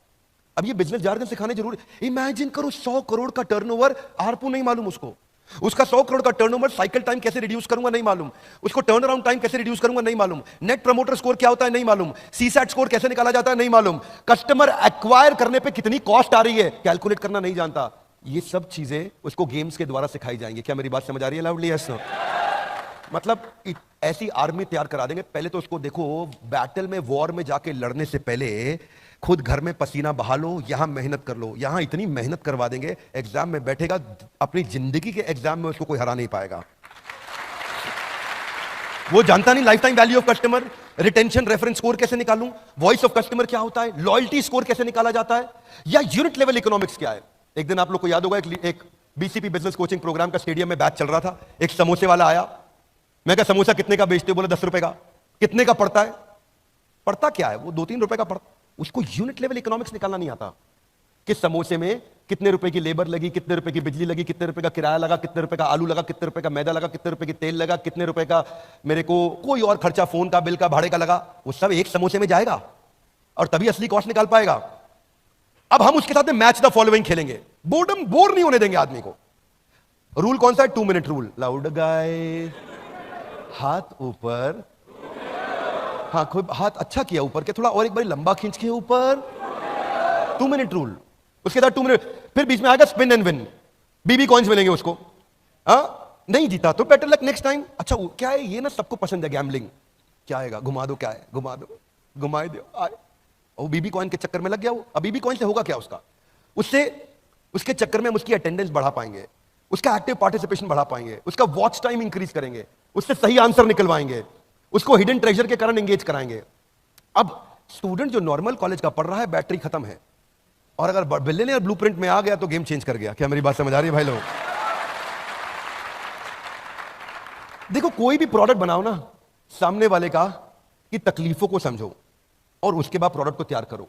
अब ये बिजनेस जार्गन सिखाने जरूरी। इमेजिन करो 100 करोड़ का टर्नओवर, आरपू नहीं मालूम उसको, उसका 100 करोड़ का टर्नओवर, साइकिल टाइम कैसे रिड्यूस करूंगा नहीं मालूम, उसको टर्न अराउंड टाइम कैसे रिड्यूस करूंगा नहीं मालूम, नेट प्रमोटर स्कोर क्या होता है नहीं मालूम, सीसैट स्कोर कैसे निकाला जाता है नहीं मालूम, कस्टमर एक्वायर करने पे कितनी कॉस्ट आ रही है कैलकुलेट करना नहीं जानता। ये सब चीजें उसको गेम्स के द्वारा सिखाई जाएंगी। क्या मेरी बात समझ आ रही है? Loudly yes no? मतलब ऐसी आर्मी तैयार करा देंगे। पहले तो उसको देखो, बैटल में, वॉर में जाके लड़ने से पहले खुद घर में पसीना बहा लो, यहां मेहनत कर लो, यहां इतनी मेहनत करवा देंगे, एग्जाम में बैठेगा, अपनी जिंदगी के एग्जाम में उसको कोई हरा नहीं पाएगा। वो जानता नहीं life time value of customer, retention reference score कैसे निकालूं, वॉइस ऑफ कस्टमर क्या होता है, लॉयल्टी स्कोर कैसे निकाला जाता है, या यूनिट लेवल इकोनॉमिक्स क्या है। एक दिन आप लोग को याद होगा, एक बीसीपी बिजनेस कोचिंग प्रोग्राम का स्टेडियम में बैच चल रहा था, एक समोसे वाला आया, मैं कहा समोसा कितने का बेचते हो? बोला 10 रुपए का। कितने का पड़ता है? पड़ता क्या है? वो 2-3 रुपए का पड़ता। उसको यूनिट लेवल इकोनॉमिक्स निकालना नहीं आता कि समोसे में कितने रुपए की लेबर लगी, कितने रुपए की बिजली लगी, कितने रुपए का किराया लगा, कितने रुपए का आलू लगा, कितने रुपए का मैदा लगा, कितने रुपए की तेल लगा, कितने रुपए का मेरे को कोई और खर्चा, फोन का बिल का, भाड़े का लगा। वो सब एक समोसे में जाएगा और तभी असली कॉस्ट निकाल पाएगा। अब हम उसके साथ में मैच द फॉलोइंग खेलेंगे, बोर्डम बोर नहीं होने देंगे आदमी को। रूल कौन सा है? 2 मिनट रूल। लाउड गाइस, हाथ ऊपर, हाँ कोई हाथ अच्छा किया ऊपर के, थोड़ा और एक बार लंबा खींच के ऊपर। 2 मिनट रूल। उसके बाद 2 मिनट, फिर बीच में आएगा spin and win, BB coins मिलेंगे उसको। नहीं जीता तो बेटर लक नेक्स्ट टाइम। अच्छा क्या है ये ना, सबको पसंद है गैम्बलिंग। क्या आएगा? घुमा दो, क्या है? घुमा दो, घुमाए दो, आए। वो बीबी कॉइन के चक्कर में लग गया वो। अब बीबी कॉइन से होगा क्या उसका? उससे उसके चक्कर में हम उसकी अटेंडेंस बढ़ा पाएंगे, उसका एक्टिव पार्टिसिपेशन बढ़ा पाएंगे, उसका वॉच टाइम इंक्रीज करेंगे, उससे सही आंसर निकलवाएंगे, उसको हिडन ट्रेजर के कारण एंगेज कराएंगे। अब स्टूडेंट जो नॉर्मल कॉलेज का पढ़ रहा है, बैटरी खत्म है, और अगर बिलियनियर ब्लूप्रिंट में आ गया तो गेम चेंज कर गया। क्या मेरी बात समझ आ रही है भाई लोग? देखो कोई भी प्रोडक्ट बनाओ ना, सामने वाले का की तकलीफों को समझो और उसके बाद प्रोडक्ट को तैयार करो।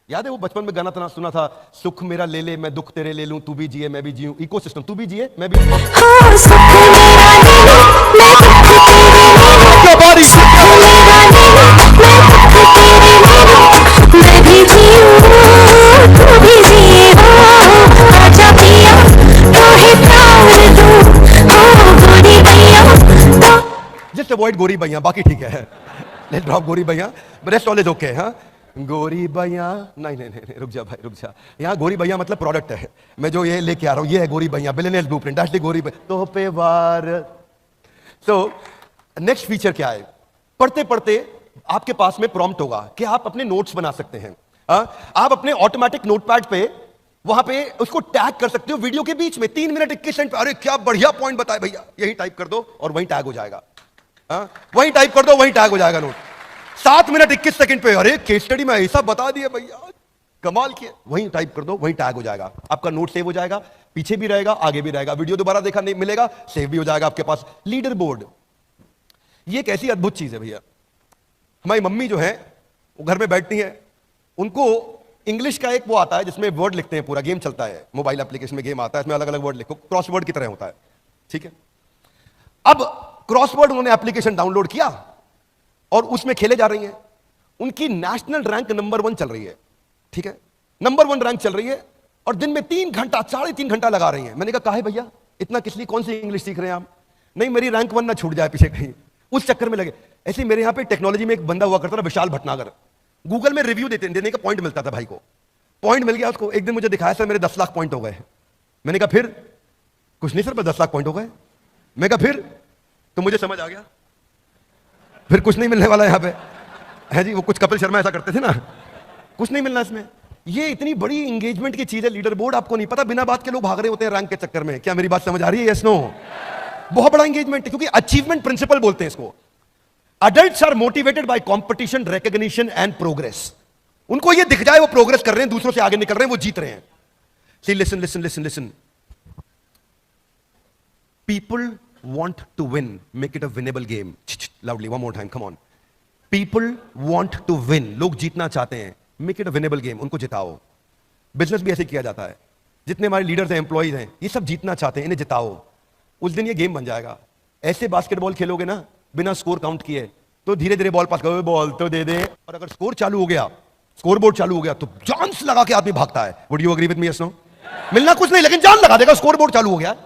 याद है वो बचपन में गाना सुना था, सुख मेरा ले ले मैं दुख तेरे ले लूं, तू भी जिए मैं भी जीऊं, इकोसिस्टम, तू भी जिए मैं भी जीऊं। जस्ट अवॉइड गोरी भैया, बाकी ठीक है। लेट्स ड्रॉप गोरी भैया, रेस्ट ऑल इज ओके। हाँ गोरी भैया, नहीं नहीं नहीं रुक जा भाई रुक जा। यहाँ गोरी भैया मतलब प्रोडक्ट है, मैं जो ये लेके आ रहा हूँ ये है गोरी भैया, बिलियनियर्स ब्लूप्रिंट, दैट्स द गोरी भैया तो पे वार। सो नेक्स्ट फीचर क्या है? पढ़ते पढ़ते आपके पास में प्रॉम्प्ट होगा कि आप अपने नोट्स बना सकते हैं। आप अपने ऑटोमेटिक नोटपैड पे वहां पे उसको टैग कर सकते हो वीडियो के बीच में 3 मिनट 21 सेकंड पे। अरे क्या बढ़िया पॉइंट बताए भैया, यही टाइप कर दो और वहीं टैग हो जाएगा। वहीं टाइप कर दो वहीं टैग हो जाएगा नोट। 7 मिनट 21 सेकंड पे, अरे केस स्टडी में ऐसा बता दिया भैया, कमाल किया, वहीं टाइप कर दो वहीं टैग हो जाएगा। आपका नोट सेव हो जाएगा, पीछे भी रहेगा आगे भी रहेगा, वीडियो दोबारा देखा नहीं मिलेगा, सेव भी हो जाएगा आपके पास। लीडर बोर्ड, ये एक ऐसी अद्भुत चीज है भैया। हमारी मम्मी जो है वो घर में बैठती है, उनको इंग्लिश का एक वो आता है जिसमें वर्ड लिखते हैं, पूरा गेम चलता है, मोबाइल एप्लीकेशन में गेम आता है, इसमें अलग अलग वर्ड लिखो, क्रॉसवर्ड की तरह होता है, ठीक है। अब क्रॉसवर्ड उन्होंने एप्लीकेशन डाउनलोड किया और उसमें खेले जा रही हैं। उनकी नेशनल रैंक नंबर 1 चल रही है, ठीक है, नंबर 1 रैंक चल रही है, और दिन में 3 घंटा 3.5 घंटा लगा रही हैं। मैंने कहा काहे भैया इतना किस लिए, कौन सी इंग्लिश सीख रहे हैं आप? नहीं मेरी रैंक 1 ना छूट जाए पीछे कहीं, उस चक्कर में लगे। ऐसे मेरे यहाँ पे टेक्नोलॉजी में एक बंदा हुआ करता था, विशाल भटनागर, गूगल में रिव्यू देने का पॉइंट मिलता था भाई को, पॉइंट मिल गया उसको। एक दिन मुझे दिखाया सर मेरे 10 लाख पॉइंट हो गए। मैंने कहा फिर? कुछ नहीं सर बस 10 लाख पॉइंट हो गए। मैं कहा फिर? तो मुझे समझ आ गया फिर कुछ नहीं मिलने वाला यहाँ पे है जी। वो कुछ कपिल शर्मा ऐसा करते थे ना, कुछ नहीं मिलना इसमें। ये इतनी बड़ी एंगेजमेंट की चीज है लीडर बोर्ड, आपको नहीं पता, बिना बात के लोग भाग रहे होते हैं रैंक के चक्कर में। क्या मेरी बात समझ आ रही है? Yes no? बहुत बड़ा एंगेजमेंट है, क्योंकि अचीवमेंट प्रिंसिपल बोलते हैं इसको। Adults are motivated by competition, recognition and progress. उनको ये दिख जाए वो प्रोग्रेस कर रहे हैं, दूसरों से आगे निकल रहे हैं, वो जीत रहे हैं। See listen listen listen listen, people want to win, make it a winnable game. Loudly, one more time, come on. People want to win. लोग जीतना चाहते हैं, make it a winnable game. उनको जिताओ। बिजनेस भी ऐसे किया जाता है, जितने हमारे लीडर्स हैं, एम्प्लॉइज हैं, ये सब जीतना चाहते हैं, इन्हें जिताओ। उस दिन ये गेम बन जाएगा। ऐसे बास्केटबॉल खेलोगे ना बिना स्कोर काउंट किए, तो धीरे धीरे बॉल पास करोगे, बॉल तो दे दे, और अगर स्कोर चालू हो गया, स्कोर बोर्ड चालू हो गया, तो जान से लगा के आदमी भागता है। Would you agree with me? Yes no? मिलना कुछ नहीं लेकिन जान लगा देगा, स्कोर बोर्ड चालू हो गया।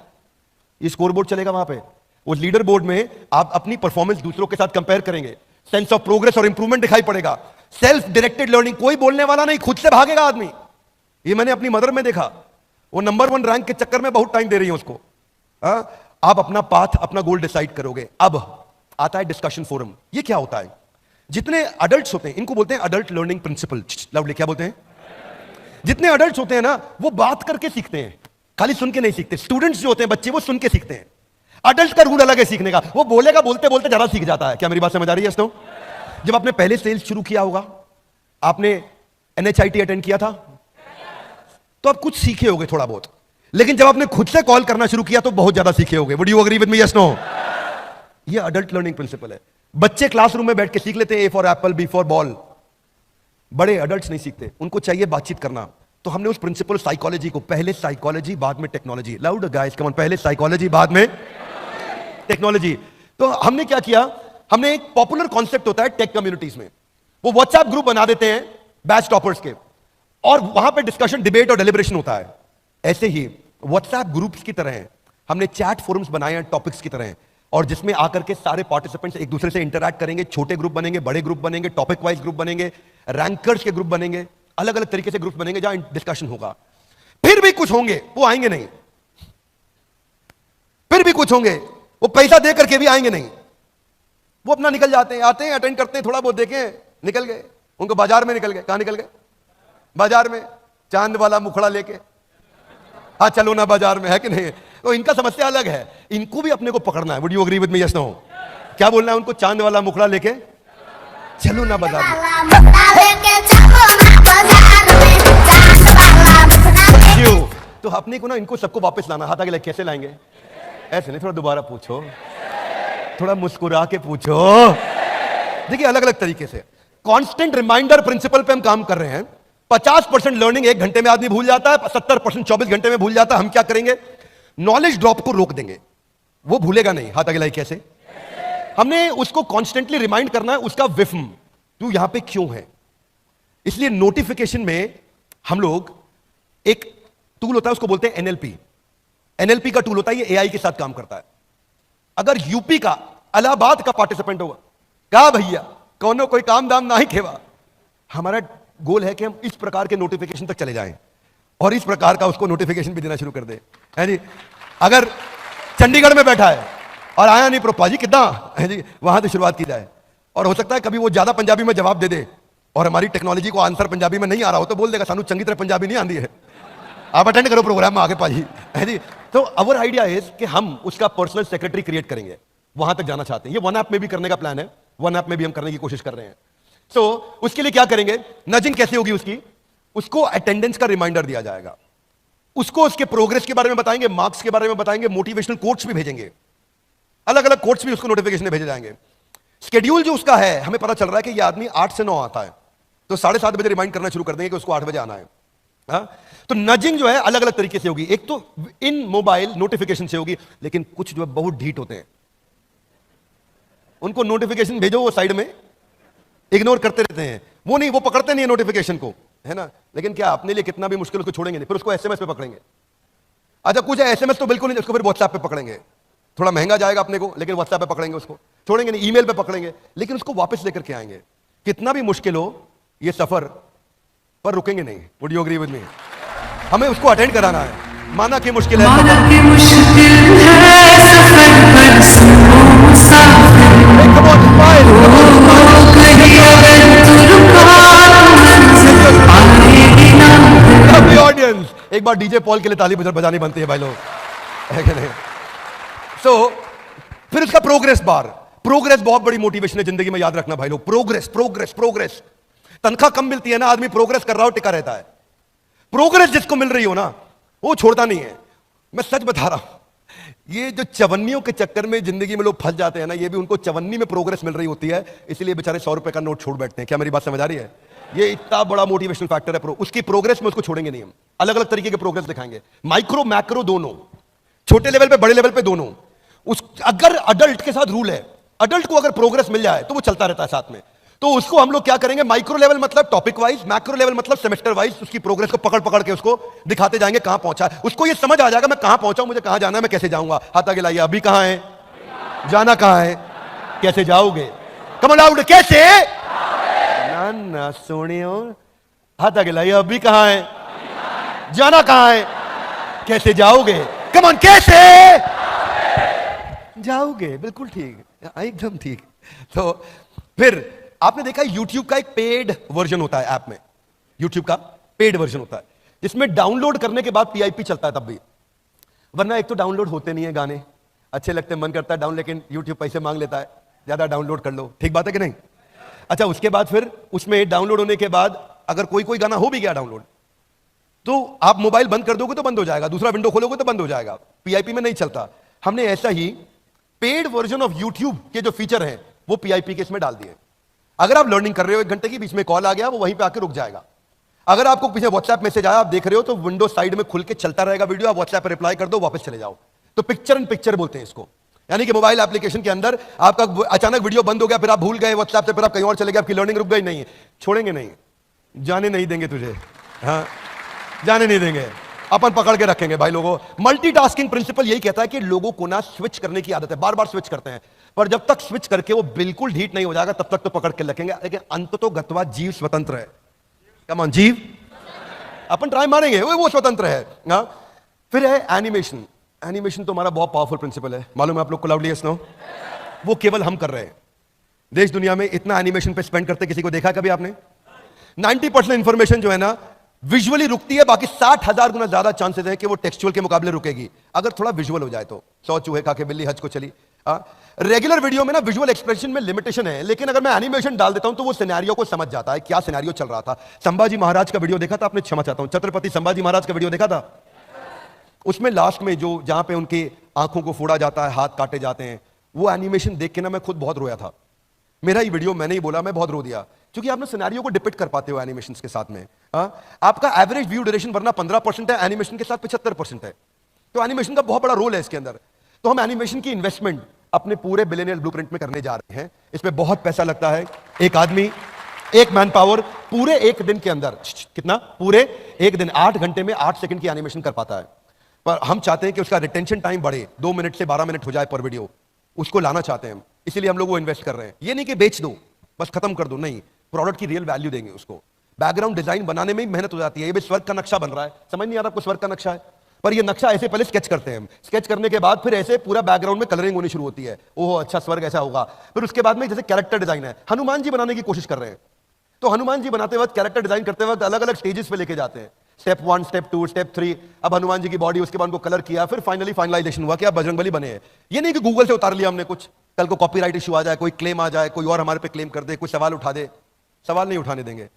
ये स्कोर बोर्ड चलेगा वहां पे, उस लीडर बोर्ड में आप अपनी परफॉर्मेंस दूसरों के साथ कंपेयर करेंगे, सेंस ऑफ प्रोग्रेस और इंप्रूवमेंट दिखाई पड़ेगा। सेल्फ डायरेक्टेड लर्निंग, कोई बोलने वाला नहीं, खुद से भागेगा आदमी। ये मैंने अपनी मदर में देखा, वो नंबर 1 रैंक के चक्कर में बहुत टाइम दे रही है उसको। आप अपना पाथ, अपना गोल डिसाइड करोगे। अब आता है डिस्कशन फोरम। ये क्या होता है? जितने अडल्ट्स होते हैं इनको बोलते हैं अडल्ट लर्निंग प्रिंसिपल। लाउडली क्या बोलते हैं? जितने अडल्ट्स होते हैं ना वो बात करके सीखते हैं, खाली सुन के नहीं सीखते। स्टूडेंट्स जो होते हैं बच्चे, वो सुन के सीखते हैं। अडल्ट का रूल अलग है सीखने का, वो बोलेगा, बोलते बोलते ज्यादा सीख जाता है। क्या मेरी बात समझ आ रही है? दोस्तों जब आपने पहले सेल्स शुरू किया होगा, आपने NHIT अटेंड किया था, तो आप कुछ सीखे होगे थोड़ा बहुत, लेकिन जब आपने खुद से कॉल करना शुरू किया तो बहुत ज्यादा सीखे होगे। Would you agree with me? Yes no? ये अडल्ट लर्निंग प्रिंसिपल है। बच्चे क्लासरूम में बैठ के सीख लेते हैं, A for Apple, B for ball. बड़े अडल्ट्स नहीं सीखते, उनको चाहिए बातचीत करना। तो हमने उस प्रिंसिपल साइकोलॉजी को, पहले साइकोलॉजी बाद में technology, loud guys come on, पहले साइकोलॉजी बाद में टेक्नोलॉजी। तो हमने क्या किया, हमने एक पॉपुलर कॉन्सेप्ट होता है टेक कम्युनिटीज में, वो व्हाट्सएप ग्रुप बना देते हैं बैच टॉपर्स के, और वहां पे डिस्कशन, डिबेट और डेलिब्रेशन होता है। ऐसे ही व्हाट्सएप ग्रुप्स की तरह हमने चैट फोरम्स बनाए हैं टॉपिक्स की तरह, और जिसमें आकर के सारे पार्टिसिपेंट्स एक दूसरे से इंटरैक्ट करेंगे। छोटे ग्रुप बनेंगे, बड़े ग्रुप बनेंगे, टॉपिक वाइज ग्रुप बनेंगे, रैंकर्स के ग्रुप बनेंगे, अलग अलग तरीके से ग्रुप बनेंगे जहां डिस्कशन होगा। फिर भी कुछ होंगे वो आएंगे नहीं, फिर भी कुछ होंगे वो पैसा दे करके भी आएंगे नहीं, वो अपना निकल जाते हैं, आते हैं, अटेंड करते हैं, थोड़ा बहुत देखें, निकल गए। उनको बाजार में निकल गए। कहां निकल गए? बाजार में, चांद वाला मुखड़ा लेके। हाँ चलो ना बाजार में, है कि नहीं? तो इनका समस्या अलग है, इनको भी अपने को पकड़ना है। Would you agree with me? Yes no? क्या बोलना है उनको? चांद वाला मुखड़ा लेके चलो ना बाजार में। क्यों? तो अपने को ना इनको सबको वापस लाना। हाथ आगे लगे, कैसे लाएंगे? ऐसे नहीं, थोड़ा दोबारा पूछो, थोड़ा मुस्कुरा के पूछो। देखिए अलग अलग तरीके से कांस्टेंट रिमाइंडर प्रिंसिपल पे हम काम कर रहे हैं। 50% लर्निंग 1 घंटे में आदमी भूल जाता है, 70% 24 घंटे में भूल जाता है। हम क्या करेंगे? नॉलेज ड्रॉप को रोक देंगे, वो भूलेगा नहीं। हाथ आगे लाई, कैसे? हमने उसको कॉन्स्टेंटली रिमाइंड करना है उसका विफ्म, तू यहां पे क्यों है। इसलिए नोटिफिकेशन में हम लोग एक टूल होता है, उसको बोलते हैं एनएलपी। एनएलपी का टूल होता है, ये एआई के साथ काम करता है। अगर यूपी का, इलाहाबाद का पार्टिसिपेंट होगा, कहा भैया कौनो कोई काम दाम ना ही खेवा, हमारा गोल है कि हम इस प्रकार के नोटिफिकेशन तक चले जाएं और इस प्रकार का उसको नोटिफिकेशन भी देना शुरू कर दे, है जी। अगर चंडीगढ़ में बैठा है और आया नहीं प्रोपा जी कितना है जी, वहां से शुरुआत की जाए। और हो सकता है कभी वो ज्यादा पंजाबी में जवाब दे दे और हमारी टेक्नोलॉजी को आंसर पंजाबी में नहीं आ रहा हो तो बोल देगा सानू चंगी तरह पंजाबी नहीं आती है, आप अटेंड करो प्रोग्राम में आगे पाजी, है जी। तो अवर आइडिया इज कि हम उसका पर्सनल सेक्रेटरी क्रिएट करेंगे, वहां तक जाना चाहते हैं। ये वन ऐप में भी करने का प्लान है, वन ऐप में भी हम करने की कोशिश कर रहे हैं। सो उसके लिए क्या करेंगे? नजिंग कैसे होगी उसकी? उसको अटेंडेंस का रिमाइंडर दिया जाएगा, उसको उसके प्रोग्रेस के बारे में बताएंगे, मार्क्स के बारे में बताएंगे, मोटिवेशनल कोट्स भी भेजेंगे, अलग अलग कोट्स भी उसको नोटिफिकेशन में भेजे जाएंगे। शेड्यूल जो उसका है, हमें पता चल रहा है कि यह आदमी 8 से 9 आता है, तो 7:30 बजे रिमाइंड करना शुरू कर देंगे कि उसको 8 बजे आना है। हाँ? तो नजिंग जो है अलग अलग तरीके से होगी। एक तो इन मोबाइल नोटिफिकेशन से होगी, लेकिन कुछ जो है बहुत ढीठ होते हैं, उनको नोटिफिकेशन भेजो वो साइड में इग्नोर करते रहते हैं, वो नहीं, वो पकड़ते नहीं है नोटिफिकेशन को, है ना। लेकिन क्या अपने लिए कितना भी मुश्किल उसको छोड़ेंगे नहीं, फिर उसको एसएमएस पे पकड़ेंगे। अच्छा कुछ है एसएमएस तो बिल्कुल नहीं, उसको फिर व्हाट्सएप पे पकड़ेंगे, थोड़ा महंगा जाएगा अपने को, लेकिन व्हाट्सएप पे पकड़ेंगे उसको, छोड़ेंगे नहीं, ईमेल पे पकड़ेंगे, लेकिन उसको वापस लेकर के आएंगे। कितना भी मुश्किल हो ये सफर, पर रुकेंगे नहीं। Would you agree with me? हमें उसको अटेंड कराना है, माना कि मुश्किल है, ऑडियंस एक बार डीजे पॉल के लिए ताली बजानी बनती है भाई लोग, है कि नहीं? सो फिर उसका प्रोग्रेस बार, प्रोग्रेस बहुत बड़ी मोटिवेशन है जिंदगी में, याद रखना भाई लोग। Progress progress progress. तनख्वाह कम मिलती है ना, आदमी प्रोग्रेस कर रहा हो टिका रहता है। प्रोग्रेस जिसको मिल रही हो ना वो छोड़ता नहीं है। मैं सच बता रहा हूं, ये जो चवन्नियों के चक्कर में जिंदगी में लोग फंस जाते हैं ना, ये भी उनको चवन्नी में प्रोग्रेस मिल रही होती है, इसलिए बेचारे 100 रुपए का नोट छोड़ बैठते हैं। क्या मेरी बात समझ आ रही है? ये इतना बड़ा मोटिवेशनल फैक्टर है। उसकी प्रोग्रेस में उसको छोड़ेंगे नहीं हम, अलग अलग तरीके के प्रोग्रेस दिखाएंगे, माइक्रो मैक्रो दोनों, छोटे लेवल पे बड़े लेवल पे दोनों। अगर अडल्ट के साथ रूल है, अडल्ट को अगर प्रोग्रेस मिल जाए तो वो चलता रहता है साथ में, तो उसको हम लोग क्या करेंगे? माइक्रो लेवल मतलब टॉपिक वाइज, मैक्रो लेवल मतलब सेमेस्टर वाइज उसकी प्रोग्रेस को पकड़ पकड़ के उसको दिखाते जाएंगे कहां पहुंचा है। उसको ये समझ आ जाएगा मैं कहां पहुंचा हूं, मुझे कहां जाना है, मैं कैसे जाऊंगा। हाथ आगे लाइए, अभी कहां है, जाना कहां है, कैसे जाओगे? कम ऑन लाउड, कैसे? ना ना सोनियो, हाथ आगे लाइए, अभी कहां है, जाना कहां है, कैसे जाओगे? कम ऑन, कैसे जाओगे? बिल्कुल ठीक, एकदम ठीक। तो फिर आपने देखा YouTube का एक पेड वर्जन होता है, ऐप में YouTube का पेड वर्जन होता है जिसमें डाउनलोड करने के बाद PIP चलता है तब भी, वरना एक तो डाउनलोड होते नहीं है गाने, अच्छे लगते हैं, मन करता है डाउन, लेकिन YouTube पैसे मांग लेता है, ज्यादा डाउनलोड कर लो, ठीक बात है कि नहीं? अच्छा उसके बाद फिर उसमें डाउनलोड होने के बाद अगर कोई गाना हो भी गया डाउनलोड, तो आप मोबाइल बंद कर दोगे तो बंद हो जाएगा, दूसरा विंडो खोलोगे तो बंद हो जाएगा, PIP में नहीं चलता। हमने ऐसा ही पेड वर्जन ऑफ YouTube के जो फीचर हैं वो PIP के इसमें डाल दिए। अगर आप लर्निंग कर रहे हो 1 घंटे की, बीच में कॉल आ गया, वो वहीं पे आके रुक जाएगा। अगर आपको पीछे व्हाट्सएप मैसेज आया, आप देख रहे हो, तो विंडो साइड में खुल के चलता रहेगा वीडियो, आप व्हाट्सएप पे रिप्लाई कर दो, वापस चले जाओ। तो पिक्चर इन पिक्चर बोलते हैं इसको, यानी कि मोबाइल एप्लीकेशन के अंदर आपका अचानक वीडियो बंद हो गया, फिर आप भूल गए व्हाट्सएप से, फिर आप कहीं और चले गए, आपकी लर्निंग रुक गई, नहीं छोड़ेंगे नहीं, जाने नहीं देंगे तुझे, हाँ, जाने नहीं देंगे, अपन पकड़ के रखेंगे भाई लोगों। मल्टीटास्किंग प्रिंसिपल यही कहता है कि लोगों को ना स्विच करने की आदत है, बार बार स्विच करते हैं, पर जब तक स्विच करके वो बिल्कुल ढीठ नहीं हो जाएगा तब तक तो पकड़ के रखेंगे। लेकिन अंततोगत्वा जीव स्वतंत्र है। कम ऑन जीव, अपन ट्राई मारेंगे, वो स्वतंत्र है ना। फिर है एनिमेशन। एनिमेशन तो हमारा बहुत पावरफुल प्रिंसिपल है, मालूम है आप लोग को, लाउडली यस नो। वो केवल हम कर रहे हैं। देश दुनिया में इतना एनिमेशन पे स्पेंड करते किसी को देखा कभी आपने? 90% इंफॉर्मेशन जो है ना विजुअली रुकती है, बाकी 60,000 गुना ज्यादा चांसेस है कि वो टेक्सचुअल के मुकाबले रुकेगी अगर थोड़ा विजुअल हो जाए तो। 100 चूहे खा के बिल्ली हज को चली। रेगुलर वीडियो में ना विजुअल एक्सप्रेशन में लिमिटेशन है, लेकिन अगर मैं एनिमेशन डाल देता हूं तो वो सिनेरियो को समझ जाता है, क्या सिनेरियो चल रहा था। संभाजी महाराज का वीडियो देखा था आपने? क्षमा चाहता हूं, छत्रपति संभाजी महाराज का वीडियो देखा था? उसमें लास्ट में जो जहां पे उनकी आंखों को फोड़ा जाता है, हाथ काटे जाते हैं, वो एनिमेशन देख के ना मैं खुद बहुत रोया था। मेरा ही वीडियो, मैंने ही बोला, मैं बहुत रो दिया, क्योंकि आप ना सिनेरियो को डिपिक्ट कर पाते हो एनिमेशंस के साथ में। आपका एवरेज व्यू ड्यूरेशन वरना 15% है, एनिमेशन के साथ 75% है, तो एनिमेशन का बहुत बड़ा रोल है इसके अंदर। तो हम एनिमेशन की इन्वेस्टमेंट अपने पूरे बिलियनियर ब्लूप्रिंट में करने जा रहे हैं। इसमें बहुत पैसा लगता है। एक आदमी, एक मैन पावर पूरे एक दिन के अंदर, कितना? पूरे एक दिन 8 घंटे में 8 सेकंड की एनिमेशन कर पाता है। पर हम चाहते हैं कि उसका रिटेंशन टाइम बढ़े, 2 मिनट से 12 मिनट हो जाए पर वीडियो, उसको लाना चाहते हैं हम, इसीलिए हम लोग वो इन्वेस्ट कर रहे हैं। ये नहीं कि बेच दो बस खत्म कर दो, नहीं, प्रोडक्ट की रियल वैल्यू देंगे उसको। बैकग्राउंड डिजाइन बनाने में ही मेहनत हो जाती है। ये भी स्वर्ग का नक्शा बन रहा है, समझ नहीं आ रहा आपको स्वर्ग का नक्शा है, पर ये नक्शा ऐसे पहले स्केच करते हैं हम, स्केच करने के बाद फिर ऐसे पूरा बैकग्राउंड में कलरिंग होनी शुरू होती है। ओह अच्छा, स्वर्ग ऐसा होगा। फिर उसके बाद में जैसे कैरेक्टर डिजाइन है, हनुमान जी बनाने की कोशिश कर रहे हैं, तो हनुमान जी बनाते वक्त, कैरेक्टर डिजाइन करते वक्त अलग अलग स्टेजेस पे लेके जाते हैं, स्टेप 1, स्टेप 2, स्टेप 3। अब हनुमान जी की बॉडी, उसके बाद उनको कलर किया, फिर फाइनली फाइनलाइजेशन हुआ कि आप बजरंगबली बने हैं। ये नहीं कि गूगल से उतार लिया हमने कुछ, कल को कॉपीराइट इशू आ जाए, कोई क्लेम आ जाए, कोई और हमारे पे क्लेम कर दे, कोई सवाल उठा दे। सवाल नहीं उठाने देंगे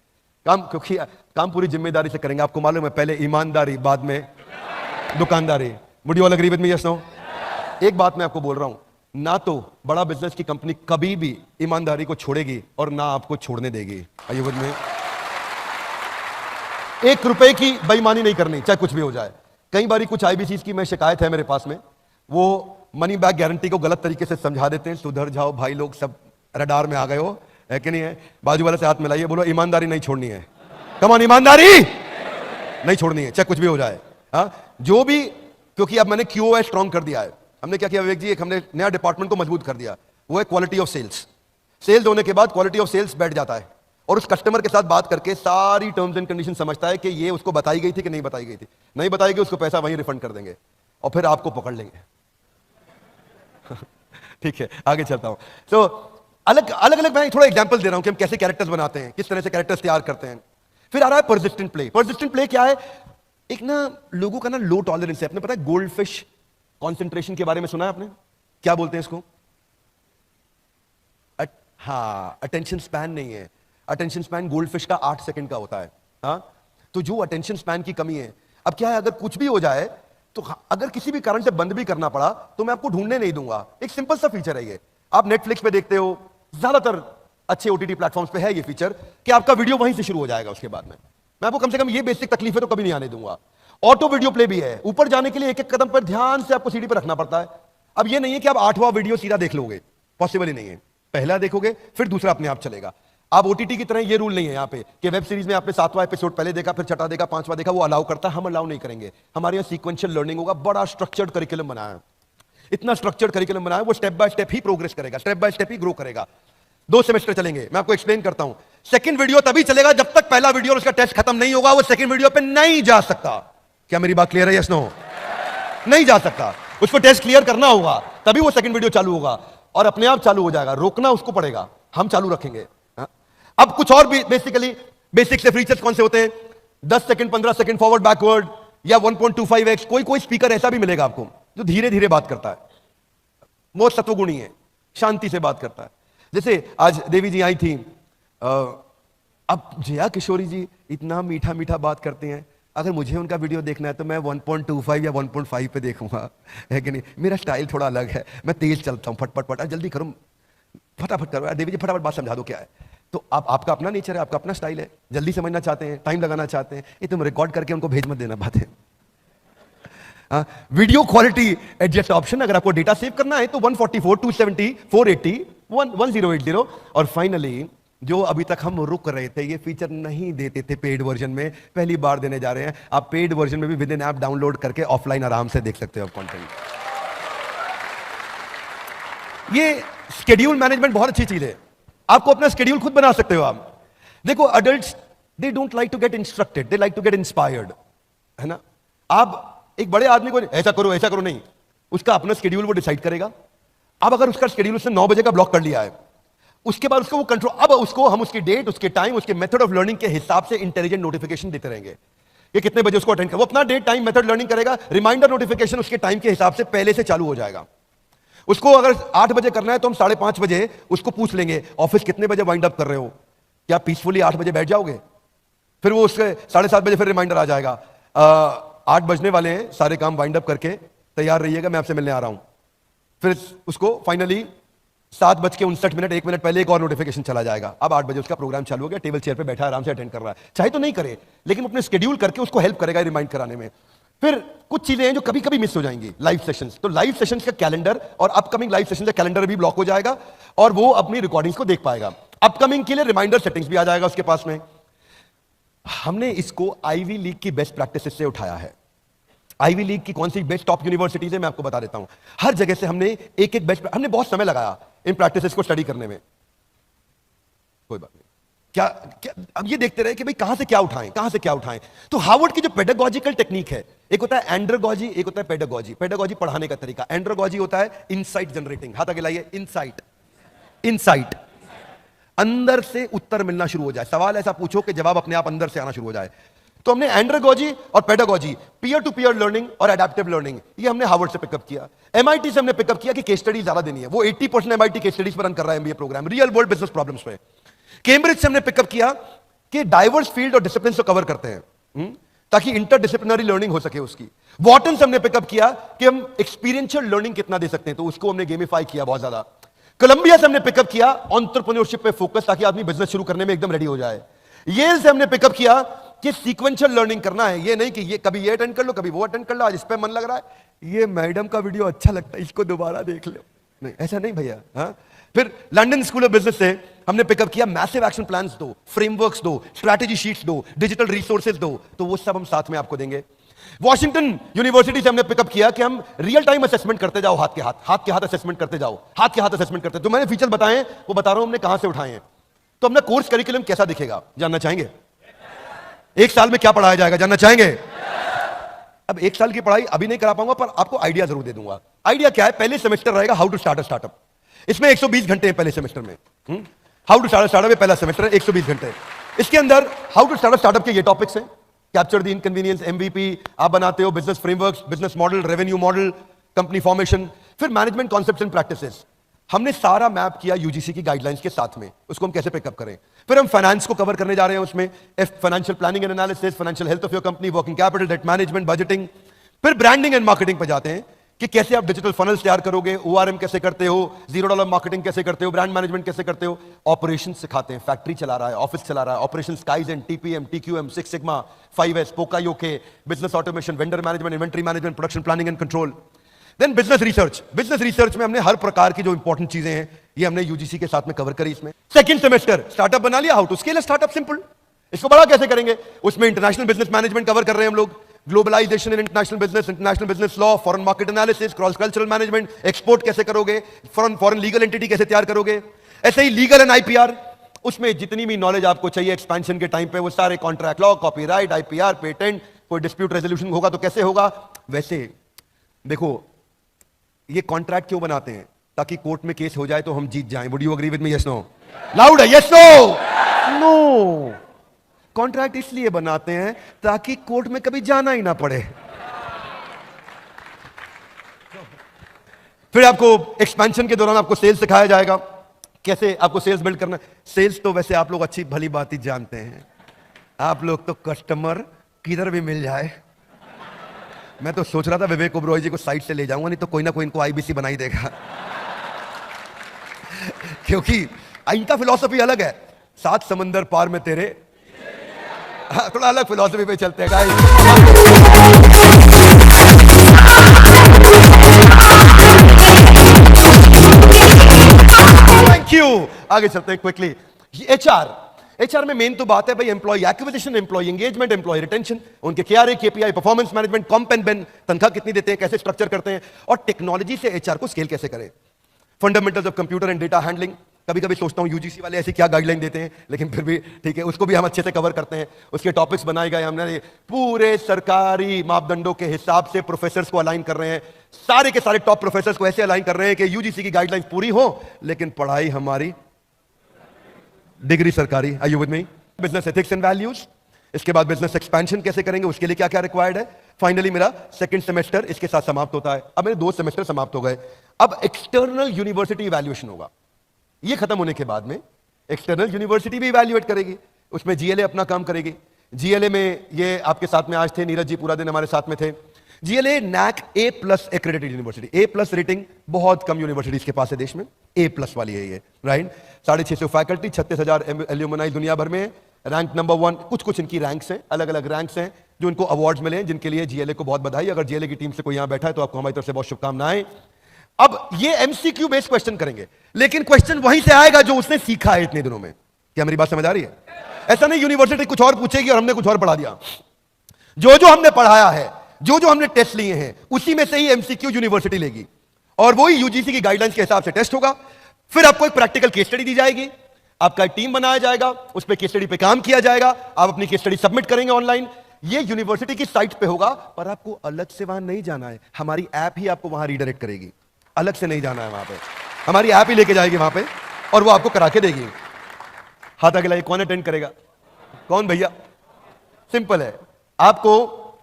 काम, क्योंकि काम पूरी जिम्मेदारी से करेंगे। आपको मालूम है, पहले ईमानदारी, बाद में दुकानदारी। Would you all agree with me? Yes no? एक बात मैं आपको बोल रहा हूं, ना तो बड़ा बिजनेस की कंपनी कभी भी ईमानदारी को छोड़ेगी और ना आपको छोड़ने देगी। आर यू विद मी? 1 रुपए की बेईमानी नहीं करनी, चाहे कुछ भी हो जाए। कई बार कुछ आईबीसी की मैं शिकायत है मेरे पास में, वो मनी बैक गारंटी को गलत तरीके से समझा देते हैं। सुधर जाओ भाई लोग, सब रडार में आ गए हो, है कि नहीं है? बाजू वाले से हाथ मिलाइए, बोलो ईमानदारी नहीं छोड़नी है। कम ऑन, ईमानदारी नहीं छोड़नी है, चाहे कुछ भी हो जाए। जो भी, क्योंकि अब मैंने QoS स्ट्रॉन्ग कर दिया है। हमने क्या किया विवेक जी, एक हमने नया डिपार्टमेंट को मजबूत कर दिया, वो है क्वालिटी ऑफ सेल्स। सेल्स होने के बाद क्वालिटी ऑफ सेल्स बैठ जाता है और उस कस्टमर के साथ बात करके सारी टर्म्स एंड कंडीशन समझता है कि ये उसको बताई गई थी कि नहीं बताई गई थी। नहीं बताई गई, उसको पैसा वहीं रिफंड कर देंगे और फिर आपको पकड़ लेंगे। ठीक है, आगे चलता हूं। तो अलग अलग मैं थोड़ा एग्जांपल दे रहा हूं कि हम कैसे कैरेक्टर्स बनाते हैं, किस तरह से कैरेक्टर्स तैयार करते हैं। फिर आ रहा है परसिस्टेंट प्ले। परसिस्टेंट प्ले क्या है? एक ना लोगों का ना लो टॉलरेंस है। आपने पता है गोल्ड फिश कॉन्सेंट्रेशन के बारे में सुना है आपने? क्या बोलते हैं इसको? हाँ, अटेंशन स्पैन नहीं है। अटेंशन स्पैन गोल्ड फिश का 8 सेकंड का होता है। हाँ, तो जो अटेंशन स्पैन की कमी है, अब क्या है, अगर कुछ भी हो जाए तो अगर किसी भी कारण से बंद भी करना पड़ा तो मैं आपको ढूंढने नहीं दूंगा। एक सिंपल सा फीचर है ये। आप नेटफ्लिक्स पे देखते हो, ज्यादातर अच्छे OTT प्लेटफॉर्म्स पे है ये फीचर कि आपका वीडियो वहीं से शुरू हो जाएगा। उसके बाद में मैं आपको कम से कम ये बेसिक तकलीफें तो कभी नहीं आने दूंगा। ऑटो वीडियो प्ले भी है। ऊपर जाने के लिए एक एक कदम पर ध्यान से आपको सीढ़ी पर रखना पड़ता है। अब ये नहीं है कि आप 8वां वीडियो सीधा देख लोगे, पॉसिबल ही नहीं है। पहला देखोगे फिर दूसरा अपने आप चलेगा। आप OTT की तरह ये रूल नहीं है यहाँ पे कि वेब सीरीज में आपने 7वां एपिसोड पहले देखा, फिर छठा देखा, 5वां देखा, वो अलाउ करता है। हम अलाउ नहीं करेंगे। हमारे यहाँ सीक्वेंशियल लर्निंग होगा। बड़ा स्ट्रक्चर्ड करिकुलम बनाया है, इतना स्ट्रक्चर्ड करिकुलम बनाया है, वो स्टेप बाय स्टेप ही प्रोग्रेस करेगा, स्टेप बाय स्टेप ही ग्रो करेगा। 2 सेमेस्टर चलेंगे। मैं आपको एक्सप्लेन करता हूं। सेकंड वीडियो तभी चलेगा जब तक पहला वीडियो और उसका टेस्ट खत्म नहीं होगा। वो सेकंड वीडियो पे नहीं जा सकता। क्या मेरी बात क्लियर है? Yes no? नहीं जा सकता। उसको टेस्ट क्लियर करना होगा, तभी वो सेकंड वीडियो चालू होगा और अपने आप चालू हो जाएगा। रोकना उसको पड़ेगा, हम चालू रखेंगे। अब कुछ और भी बेसिकली बेसिक से फीचर्स कौन से होते हैं? 10 सेकंड, 15 सेकंड फॉरवर्ड बैकवर्ड या 1.25x। कोई स्पीकर ऐसा भी मिलेगा आपको जो धीरे धीरे बात करता है, बहुत सत्वगुणी है, शांति से बात करता है। जैसे आज देवी जी आई थी, अब जया किशोरी जी इतना मीठा मीठा बात करते हैं। अगर मुझे उनका वीडियो देखना है तो मैं 1.25 या 1.5 पे देखूंगा, है कि नहीं? मेरा स्टाइल थोड़ा अलग है, मैं तेज चलता हूं, फटफट जल्दी करो, फटाफट करो। देवी जी फटाफट बात समझा दो क्या है। तो आपका अपना नेचर है, आपका अपना स्टाइल है, जल्दी समझना चाहते हैं, टाइम लगाना चाहते हैं। ये तुम रिकॉर्ड करके उनको भेज मत देना बातें। वीडियो क्वालिटी एडजस्ट ऑप्शन, अगर आपको डेटा सेव करना है तो 144, 270, 480, 1080 और फाइनली जो अभी तक हम रुक रहे थे, ये फीचर नहीं देते थे पेड वर्जन में, पहली बार देने जा रहे हैं। आप पेड वर्जन में भी विद इन ऐप डाउनलोड करके ऑफलाइन आराम से देख सकते हो आप कंटेंट। ये शेड्यूल मैनेजमेंट बहुत अच्छी चीज है, आपको अपना शेड्यूल खुद बना सकते हो आप। देखो adults they don't like to get instructed, they like to get inspired, है ना। आप एक बड़े आदमी को ऐसा करो नहीं, उसका अपना शेड्यूल वो डिसाइड करेगा। अब अगर उसका शेड्यूल उसने 9 बजे का ब्लॉक कर लिया है, उसके बाद उसको वो कंट्रोल, अब उसको हम उसकी डेट, उसके टाइम, उसके मेथड ऑफ लर्निंग के हिसाब से इंटेलिजेंट नोटिफिकेशन देते रहेंगे कि कितने बजे उसको अटेंड कर, वो अपना डेट टाइम मेथड लर्निंग करेगा। रिमाइंडर नोटिफिकेशन उसके टाइम के हिसाब से पहले से चालू हो जाएगा। उसको अगर 8 बजे करना है तो हम 5:30 बजे उसको पूछ लेंगे ऑफिस कितने बजे वाइंड अप कर रहे हो, क्या पीसफुली 8 बजे बैठ जाओगे। फिर वो उसके 7:30 बजे फिर रिमाइंडर आ जाएगा, 8 बजने वाले हैं, सारे काम वाइंड अप करके तैयार रहिएगा, मैं आपसे मिलने आ रहा हूं। फिर उसको फाइनली 7:59 1 मिनट पहले एक और नोटिफिकेशन चला जाएगा। अब 8 बजे उसका प्रोग्राम चालू हो गया, टेबल चेयर पे बैठा आराम से अटेंड कर रहा है। चाहे तो नहीं करे, लेकिन अपने शेड्यूल करके उसको हेल्प करेगा रिमाइंड कराने में। फिर कुछ चीजें हैं जो कभी कभी मिस हो जाएंगी, लाइव सेशंस। तो लाइव सेशंस का कैलेंडर और अपकमिंग लाइव सेशंस का कैलेंडर भी ब्लॉक हो जाएगा और वो अपनी रिकॉर्डिंग्स को देख पाएगा। अपकमिंग के लिए रिमाइंडर सेटिंग्स भी आ जाएगा उसके पास में। हमने इसको आईवी लीग की बेस्ट प्रैक्टिसेस से उठाया है। आईवी लीग की कौन सी बेस्ट टॉप यूनिवर्सिटीज है मैं आपको बता देता हूं। हर जगह से हमने एक बेस्ट, हमने बहुत समय लगाया इन प्रैक्टिसेस को स्टडी करने में। कोई बात नहीं, क्या अब ये देखते रहे कि भाई कहां से क्या उठाएं। तो हार्वर्ड की जो पेडागोजिकल टेक्निक है, एक होता है एंड्रोगॉजी, एक होता है पेडागोजी। पेडागोजी पढ़ाने का तरीका, एंड्रोगॉजी होता है इनसाइट जनरेटिंग। हाथ आगे लाइए, इनसाइट अंदर से उत्तर मिलना शुरू हो जाए, सवाल ऐसा पूछो कि जवाब अपने आप अंदर से आना शुरू हो जाए। तो हमने एंड्रोगॉजी और pedagogy, peer to peer learning और एडेप्टिव लर्निंग, ये हमने हार्वर्ड से पिकअप किया। एमआईटी से हमने पिकअप किया कि केस स्टडी ज्यादा देनी है, वो 80% एमआईटी केस स्टडीज पर रन कर रहा है MBA programme, real world business problems पे। कैम्ब्रिज से हमने पिकअप किया कि डाइवर्स फील्ड और डिसिप्लिन को कवर करते हैं ताकि इंटरडिसिप्लिनरी लर्निंग हो सके उसकी। वॉर्टन से हमने पिकअप किया कि हम एक्सपीरियंशियल लर्निंग कितना दे सकते हैं, तो उसको हमने गेमिफाई किया बहुत ज्यादा। कोलंबिया से हमने पिकअप किया एंटरप्रेन्योरशिप पे फोकस, ताकि आदमी बिजनेस शुरू करने में एकदम रेडी हो जाए। येल से हमने पिकअप किया कि सीक्वेंशियल लर्निंग करना है, ये नहीं कि ये कभी ये अटेंड कर लो कभी वो अटेंड कर लो, आज इस पे मन लग रहा है, ये मैडम का वीडियो अच्छा लगता है इसको दोबारा देख लो, नहीं ऐसा नहीं भैया। हाँ, फिर लंदन स्कूल ऑफ बिजनेस से हमने पिकअप किया मैसिव एक्शन प्लान्स दो, फ्रेमवर्क्स दो, स्ट्रैटेजी शीट्स दो, डिजिटल रिसोर्सेज दो, तो वो सब हम साथ में आपको देंगे। वॉशिंगटन यूनिवर्सिटी से हमने पिकअप किया कि हम रियल टाइम असेसमेंट करते जाओ, हाथ के हाथ असेसमेंट करते जाओ, हाथ के हाथ असेसमेंट करते। तो मैंने फीचर बताए वो बता रहा हूं हमने कहां से उठाए हैं। तो अपना कोर्स करिकुलम कैसा दिखेगा जानना चाहेंगे? 1 साल में क्या पढ़ाया जाएगा जानना चाहेंगे? अब 1 साल की पढ़ाई अभी नहीं करा पाऊंगा, पर आपको आइडिया जरूर दे दूंगा। आइडिया क्या है? पहले सेमेस्टर रहेगा how to start a startup, इसमें 120 घंटे हैं पहले सेमेस्टर में। How to start a startup पहला सेमेस्टर है, 120 घंटे। इसके अंदर how to start a startup के ये टॉपिक्स हैं, कैप्चर द इनकन्वीनियंस, एमवीपी आप बनाते हो, business frameworks, business model, revenue model, company formation, फिर मैनेजमेंट कॉन्सेप्ट्स एंड प्रैक्टिसेस। हमने सारा मैप किया यूजीसी की गाइडलाइंस के साथ में, उसको हम कैसे पिकअप करें। फिर हम फाइनेंस को कवर करने जा रहे हैं, उसमें financial planning and analysis, financial health of your company, working capital, debt management, budgeting. फिर ब्रांडिंग एंड मार्केटिंग पे जाते हैं कि कैसे आप डिजिटल फनल्स तैयार करोगे, ओआरएम कैसे करते हो, $0 मार्केटिंग कैसे करते हो, ब्रांड मैनेजमेंट कैसे करते हो। ऑपरेशन सिखाते हैं, फैक्ट्री चला रहा है, ऑफिस चला रहा है, operation kaizen, TPM, TQM, 6 sigma, 5S, poka yoke, business automation, vendor management, inventory management, production planning and control. Then business research. Business research में हमने हर प्रकार की जो इंपॉर्टेंट चीजें हैं ये हमने यूजीसी के साथ में कवर करी। इसमें सेकंड सेमेस्टर स्टार्टअप बना लिया, how to scale a startup, simple. इसको बड़ा कैसे करेंगे, उसमें इंटरनेशनल बिजनेस मैनेजमेंट कवर कर रहे हैं हम लोग, globalisation in international business law, foreign market analysis, cross cultural management, export कैसे करोगे, फॉरेन लीगल एंटिटी कैसे तैयार करोगे, ऐसे ही लीगल एंड आईपीआर। उसमें जितनी भी नॉलेज आपको चाहिए एक्सपेंशन के टाइम पे, वो सारे contract law, copyright, IPR, patent, कोई डिस्प्यूट रेजोल्यूशन होगा तो कैसे होगा। वैसे देखो ये कॉन्ट्रैक्ट क्यों बनाते हैं, ताकि कोर्ट में केस हो जाए तो हम जीत जाएं। Would you agree with me? Yes no? Loud है, यस नो? नो। कॉन्ट्रैक्ट इसलिए बनाते हैं ताकि कोर्ट में कभी जाना ही ना पड़े। फिर आपको एक्सपेंशन के दौरान आपको सेल्स सिखाया जाएगा, कैसे आपको सेल्स बिल्ड करना। सेल्स तो वैसे आप लोग अच्छी भली बात ही जानते हैं, आप लोग तो कस्टमर किधर भी मिल जाए। मैं तो सोच रहा था विवेक ओबरॉय जी को साइड से ले जाऊंगा, नहीं तो कोई ना कोई इनको आईबीसी बना ही देगा। क्योंकि इनका फिलॉसफी अलग है, 7 समंदर पार में तेरे। हाँ, थोड़ा अलग फिलॉसफी पे चलते हैं गाइस। Thank you. आगे चलते हैं क्विकली। एचआर में मेन तो बात है भाई employ acquisition, employ engagement, employ retention, उनके KRA, KPI, performance management, comp and ben, तनख्वाह कितनी देते हैं, कैसे स्ट्रक्चर करते हैं, और टेक्नोलॉजी से एचआर को स्केल कैसे करें, fundamentals of computer and data handling. कभी कभी सोचता हूं यूजीसी वाले ऐसे क्या गाइडलाइन देते हैं, लेकिन फिर भी ठीक है, उसको भी हम अच्छे से कवर करते हैं। उसके टॉपिक्स बनाए गए, हमने पूरे सरकारी मापदंडों के हिसाब से प्रोफेसर्स को अलाइन कर रहे हैं, सारे के सारे टॉप प्रोफेसर्स को ऐसे अलाइन कर रहे हैं कि यूजीसी की गाइडलाइंस पूरी हो, लेकिन पढ़ाई हमारी, डिग्री सरकारी। Are you with me? Business ethics and values, इसके बाद बिजनेस एक्सपेंशन कैसे करेंगे, उसके लिए क्या क्या रिक्वायर्ड है। फाइनली मेरा सेकंड सेमेस्टर इसके साथ समाप्त होता है। अब मेरे 2 सेमेस्टर समाप्त हो गए। अब एक्सटर्नल यूनिवर्सिटी इवैल्यूएशन होगा। ये खत्म होने के बाद में एक्सटर्नल यूनिवर्सिटी भी इवैल्यूएट करेगी, उसमें जीएलए अपना काम करेगी। जीएलए में ये आपके साथ में आज थे, नीरज जी पूरा दिन हमारे साथ में थे। GLA NAAC A+ accredited university, A+ rating बहुत कम यूनिवर्सिटीज के पास है देश में, A+ वाली है ये, राइट। 650 फैकल्टी, 36,000 एल्यूमनाई दुनिया भर में, रैंक नंबर 1। कुछ इनकी रैंक्स हैं, अलग अलग रैंक्स हैं जो इनको अवार्ड्स मिले हैं, जिनके लिए जीएलए को बहुत बधाई। अगर जीएलए की टीम से कोई यहां बैठा है तो आपको हमारी तरफ से बहुत शुभकामनाएं। अब ये एमसीक्यू बेस्ड क्वेश्चन करेंगे, लेकिन क्वेश्चन वहीं से आएगा जो उसने सीखा है इतने दिनों में। क्या मेरी बात समझ आ रही है? ऐसा नहीं यूनिवर्सिटी कुछ और पूछेगी और हमने कुछ और पढ़ा दिया। जो हमने पढ़ाया है, जो हमने टेस्ट लिए हैं, उसी में से ही एमसीक्यू यूनिवर्सिटी लेगी, और वही यूजीसी की गाइडलाइंस के हिसाब से टेस्ट होगा। फिर आपको एक प्रैक्टिकल केस स्टडी दी जाएगी, आपका एक टीम बनाया जाएगा, उस पर केस स्टडी पे काम किया जाएगा, आप अपनी केस स्टडी सबमिट करेंगे ऑनलाइन। ये यूनिवर्सिटी की साइट पे होगा, पर आपको अलग से वहां नहीं जाना है, हमारी ऐप ही आपको वहां रिडायरेक्ट करेगी। अलग से नहीं जाना है वहां पे, हमारी ऐप ही लेके जाएगी वहां पे और वो आपको करा के देगी। हाथ आगे लाइए, कौन अटेंड करेगा? कौन भैया? सिंपल है, आपको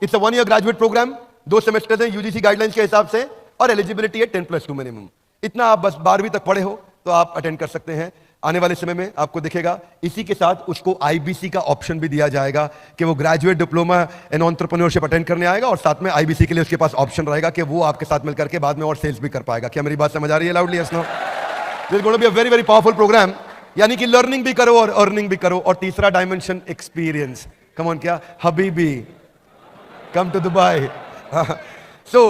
it's a 1 year graduate programme, 2 semester है यूजीसी गाइडलाइंस के हिसाब से, और एलिजिबिलिटी है 10+2 मिनिमम। इतना आप बस 12वीं तक पढ़े हो तो आप अटेंड कर सकते हैं। आने वाले समय में आपको दिखेगा, इसी के साथ उसको आईबीसी का ऑप्शन भी दिया जाएगा कि वो graduate diploma in entrepreneurship attend करने आएगा, और साथ में आईबीसी के लिए उसके पास ऑप्शन रहेगा कि वो आपके साथ मिलकर के बाद में और सेल्स भी कर पाएगा। क्या मेरी बात समझ आ रही है? Loudly yes no? This is going to be a very very powerful programme, यानी कि लर्निंग भी करो और अर्निंग भी करो। और तीसरा डायमेंशन एक्सपीरियंस। कम ऑन, क्या हबीबी come to Dubai. So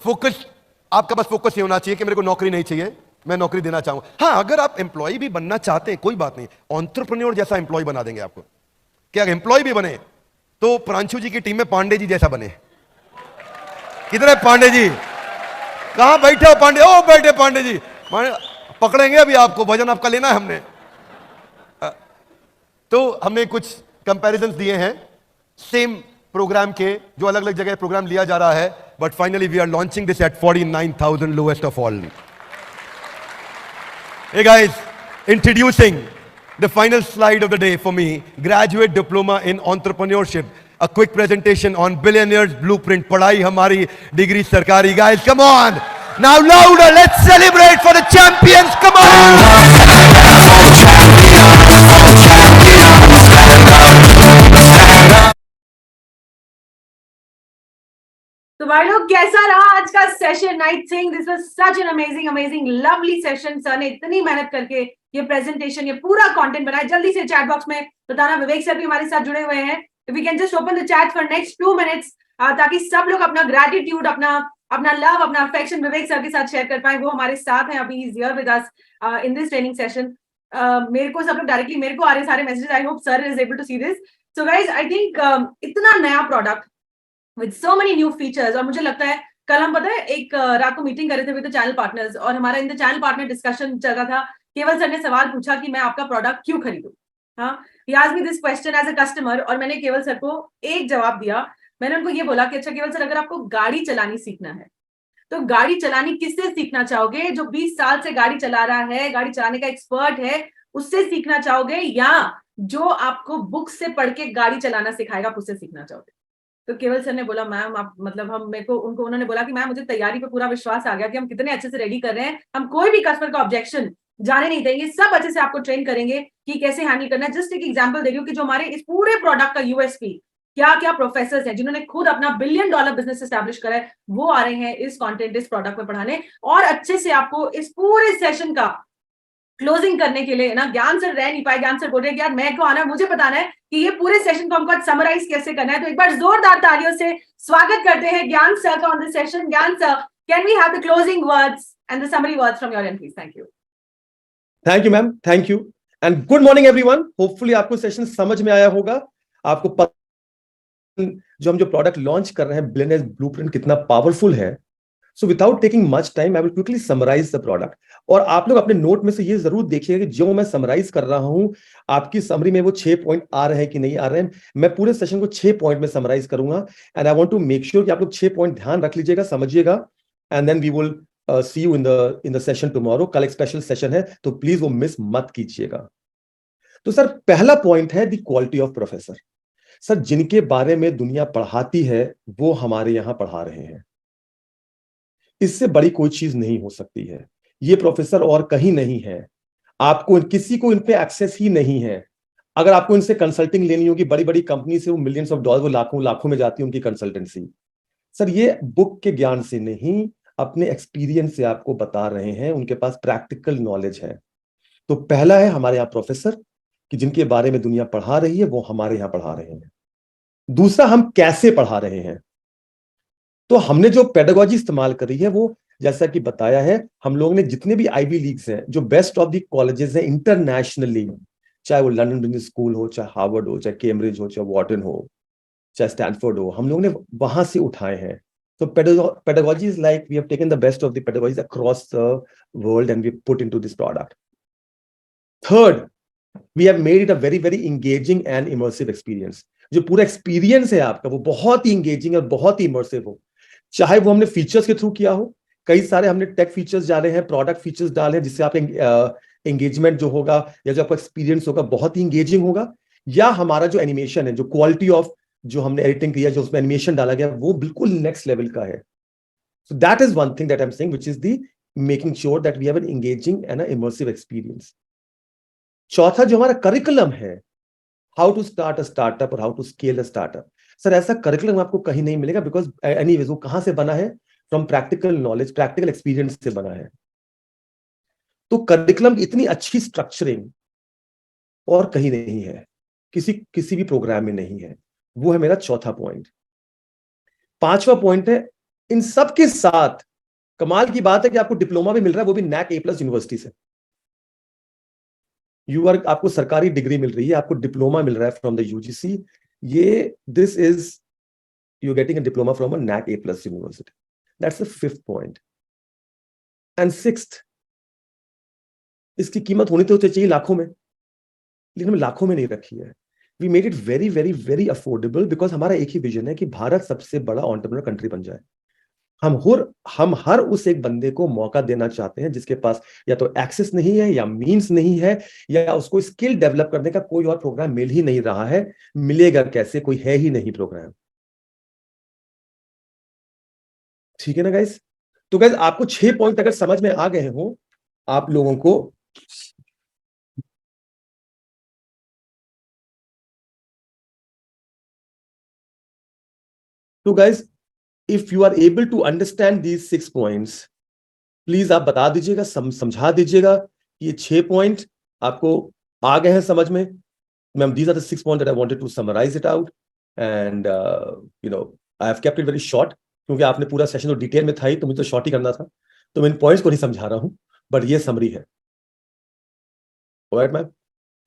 focus, आपका बस फोकस ये होना चाहिए कि मेरे को नौकरी नहीं चाहिए, मैं नौकरी देना चाहूंगा। हाँ, अगर आप एम्प्लॉय भी बनना चाहते हैं कोई बात नहीं, एंटरप्रेन्योर जैसा एम्प्लॉय बना देंगे आपको। क्या एम्प्लॉय भी बने तो प्रांशु जी की टीम में पांडे जी जैसा बने। किधर है पांडे जी? कहां बैठे हो पांडे? ओ बैठे पांडे जी, पकड़ेंगे अभी आपको, वजन आपका लेना है हमने। तो हमने कुछ कंपैरिजंस दिए हैं सेम प्रोग्राम के, जो अलग अलग जगह प्रोग्राम लिया जा रहा है, but finally we are launching this at 49,000, lowest of all. Hey guys, introducing the final slide of the day for me, graduate diploma in entrepreneurship, a quick presentation on billionaires blueprint. Padhai hamari, degree sarkari. Guys, come on! Now louder, let's celebrate for the champions, come on! तो भाई लोग, कैसा रहा आज का session? I think this was such an amazing lovely session. Sir ने इतनी मेहनत करके ये प्रेजेंटेशन, ये पूरा कंटेंट बनाया। जल्दी से चैट बॉक्स में बताना, विवेक सर भी हमारे साथ जुड़े हुए हैं। If we can just open the chat for next 2 minutes, ताकि सब लोग अपना ग्रेटिट्यूड, अपना लव, अपना अफेक्शन विवेक सर के साथ शेयर कर पाए। वो हमारे साथ हैं अभी, is here with us in this training session. मेरे को सब लोग डायरेक्टली मेरे को आ रहे सारे messages. I hope sir is able to see this. So guys, I think इतना नया product with so many new features, और मुझे लगता है कल हम, पता है, एक रात को मीटिंग कर रहे थे विद द चैनल पार्टनर्स, और हमारा in the channel partner discussion चल रहा था। केवल सर ने सवाल पूछा कि मैं आपका प्रोडक्ट क्यों खरीदूं। हाँ, he asked me this question as a customer, और मैंने केवल सर को एक जवाब दिया। मैंने उनको ये बोला कि अच्छा केवल सर, अगर आपको गाड़ी चलानी सीखना है तो गाड़ी चलानी किससे सीखना चाहोगे? जो 20 साल से गाड़ी चला रहा है, गाड़ी चलाने का एक्सपर्ट है, उससे सीखना चाहोगे, या जो आपको बुक से पढ़ के गाड़ी चलाना सिखाएगा उससे सीखना चाहोगे? तो केवल सर ने बोला, मैम आप, मतलब हम, मेरे को उनको, उन्होंने बोला कि मैम मुझे तैयारी पे पूरा विश्वास आ गया कि हम कितने अच्छे से रेडी कर रहे हैं, हम कोई भी कस्टमर का ऑब्जेक्शन जाने नहीं देंगे, सब अच्छे से आपको ट्रेन करेंगे कि कैसे हैंडल करना है। जस्ट एक एग्जांपल दे रही हूँ कि जो हमारे इस पूरे प्रोडक्ट का यूएसपी, क्या क्या प्रोफेसर्स हैं जिन्होंने खुद अपना $1 बिलियन बिजनेस एस्टैब्लिश करा है, वो आ रहे हैं इस कंटेंट, इस प्रोडक्ट में पढ़ाने, और अच्छे से आपको इस पूरे सेशन का क्लोजिंग करने के लिए ना। ज्ञान सर रह नहीं पाए, ज्ञान सर बोल रहे हैं यार मैं को आना, मुझे बताना है कि ये पूरे सेशन को हमको समराइज कैसे करना है। तो एक बार जोरदार तालियों से स्वागत करते हैं ज्ञान सर का on the session. Gyan sir, can we have the closing words and the summary words from your end please? Thank you. Thank you ma'am, thank you. And good morning everyone, hopefully आपको session समझ में आया होगा। आपको जो product launch कर रहे हैं बिलियनियर्स ब्लूप्रिंट कितना पावरफुल है। So without taking much time I will quickly summarise the product. और आप लोग अपने नोट में से ये जरूर देखिएगा कि जो मैं समराइज कर रहा हूं आपकी समरी में वो 6 पॉइंट आ रहे हैं कि नहीं आ रहे हैं। मैं पूरे सेशन को 6 पॉइंट में समराइज करूंगा and I want to make sure कि आप लोग 6 पॉइंट ध्यान रख लीजिएगा, समझिएगा, and then we will see you in the session tomorrow. कल एक स्पेशल सेशन है तो प्लीज वो मिस मत कीजिएगा। तो सर पहला पॉइंट है the quality of professor. Sir जिनके बारे में दुनिया पढ़ाती है वो हमारे यहां पढ़ा रहे हैं, इससे बड़ी कोई चीज नहीं हो सकती है। ये प्रोफेसर और कहीं नहीं है, आपको किसी को इन पे एक्सेस ही नहीं है। अगर आपको इनसे कंसल्टिंग लेनी होगी बड़ी बड़ी कंपनी से, वो मिलियंस ऑफ डॉलर, वो लाखों लाखों में जाती है उनकी कंसल्टेंसी। सर ये बुक के ज्ञान से नहीं, अपने एक्सपीरियंस से आपको बता रहे हैं, उनके पास प्रैक्टिकल नॉलेज है। तो पहला है हमारे यहाँ प्रोफेसर कि जिनके बारे में दुनिया पढ़ा रही है वो हमारे यहां पढ़ा रहे हैं। दूसरा, हम कैसे पढ़ा रहे हैं। तो हमने जो पेडागोजी इस्तेमाल करी है वो जैसा कि बताया है, हम लोग ने जितने भी आईवी लीग्स हैं, जो बेस्ट ऑफ द कॉलेजेस हैं इंटरनेशनली, चाहे वो लंदन बिजनेस स्कूल हो, चाहे हार्वर्ड हो, चाहे कैम्ब्रिज हो, चाहे वॉर्टन हो, चाहे स्टैनफोर्ड हो, हम लोग ने वहां से उठाए हैं। So pedagogy is like we have taken the best of the pedagogies across the world and we put into this product. Third, we have made it a very very engaging and immersive experience. जो पूरा experience है आपका वो बहुत ही engaging और बहुत ही immersive हो, चाहे वो हमने फीचर्स के थ्रू किया हो। कई सारे हमने टेक फीचर्स डाले हैं, प्रोडक्ट फीचर्स डाले हैं, जिससे आपका एंगेजमेंट जो होगा या जो आपका एक्सपीरियंस होगा बहुत ही engaging होगा। या हमारा जो एनिमेशन है, जो क्वालिटी ऑफ जो हमने एडिटिंग किया, जो उसमें एनिमेशन डाला गया, वो बिल्कुल नेक्स्ट लेवल का है। So that is one thing that I am saying which is the making sure that we have an engaging and immersive experience. चौथा जो हमारा करिकुलम है, how to start a startup और how to scale a startup. Sir ऐसा curriculum आपको कहीं नहीं मिलेगा, बिकॉज एनीवेज वो कहां से बना है, from practical knowledge, practical experience से बना है। तो करिकुलम की इतनी अच्छी स्ट्रक्चरिंग और कहीं नहीं है, किसी भी प्रोग्राम में नहीं है। वो है मेरा चौथा पॉइंट। पांचवा पॉइंट है, इन सब के साथ कमाल की बात है कि आपको डिप्लोमा भी मिल रहा है, वो भी NAC A+ यूनिवर्सिटी से। आपको सरकारी डिग्री मिल रही है, आपको डिप्लोमा मिल रहा है फ्रॉम द UGC। ये this is you getting a diploma from a NAC A+ university. That's the fifth point. And sixth, इसकी कीमत होनी तो चाहिए लाखों में, लेकिन हमने लाखों में नहीं रखी है। We made it very very very affordable because हमारा एक ही विजन है कि भारत सबसे बड़ा एंटरप्रेन्योर कंट्री बन जाए। हम हर उस एक बंदे को मौका देना चाहते हैं जिसके पास या तो एक्सेस नहीं है, या मींस नहीं है, या उसको स्किल डेवलप करने का कोई और प्रोग्राम मिल ही नहीं रहा है। मिलेगा कैसे, कोई है ही नहीं प्रोग्राम। ठीक है ना गाइस। तो गाइस आपको 6 पॉइंट अगर समझ में आ गए हो आप लोगों को, तो guys if you are able to understand these 6 points, please आप बता दीजिएगा, समझा दीजिएगा कि ये 6 पॉइंट आपको आ गए हैं समझ में। Ma'am, these are the 6 points that I wanted to summarize it out and I have kept it very short, क्योंकि आपने पूरा सेशन तो डिटेल में था ही, तो मुझे तो शॉर्ट ही करना था, तो मैं इन पॉइंट्स को नहीं समझा रहा हूं, बट ये समरी है। Alright ma'am.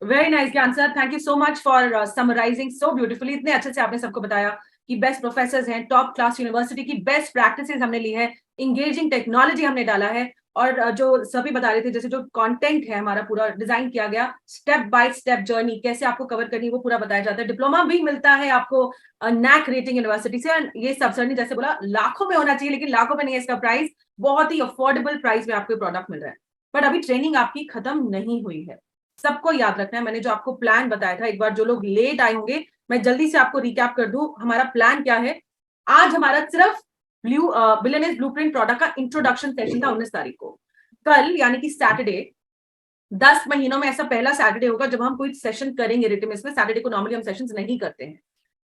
Very nice Gyan sir, thank you so much for summarising so beautifully. इतने अच्छे से आपने सबको बताया कि बेस्ट प्रोफेसर्स हैं, टॉप क्लास यूनिवर्सिटी की बेस्ट प्रैक्टिसेस हमने ली है, इंगेजिंग टेक्नोलॉजी हमने डाला है, और जो सभी बता रहे थे जैसे जो कंटेंट है हमारा पूरा डिजाइन किया गया, स्टेप बाय स्टेप जर्नी कैसे आपको कवर करनी है वो पूरा बताया जाता है। डिप्लोमा भी मिलता है आपको NAC रेटिंग यूनिवर्सिटी से। ये सब सर ने जैसे बोला लाखों में होना चाहिए, लेकिन लाखों में नहीं है इसका प्राइस, बहुत ही अफोर्डेबल प्राइस में आपको प्रोडक्ट मिल रहा है। बट अभी ट्रेनिंग आपकी खत्म नहीं हुई है, सबको याद रखना है। मैंने जो आपको प्लान बताया था, एक बार जो लोग लेट आए होंगे मैं जल्दी से आपको रिकैप कर दूं हमारा प्लान क्या है। आज हमारा सिर्फ बिलियनियर्स ब्लूप्रिंट प्रोडक्ट का इंट्रोडक्शन सेशन था 19 तारीख को। कल यानी कि सैटरडे, 10 महीनों में ऐसा पहला सैटरडे होगा जब हम कोई सेशन करेंगे रिटिमिस में। सैटरडे को नॉर्मली हम सेशंस नहीं करते हैं।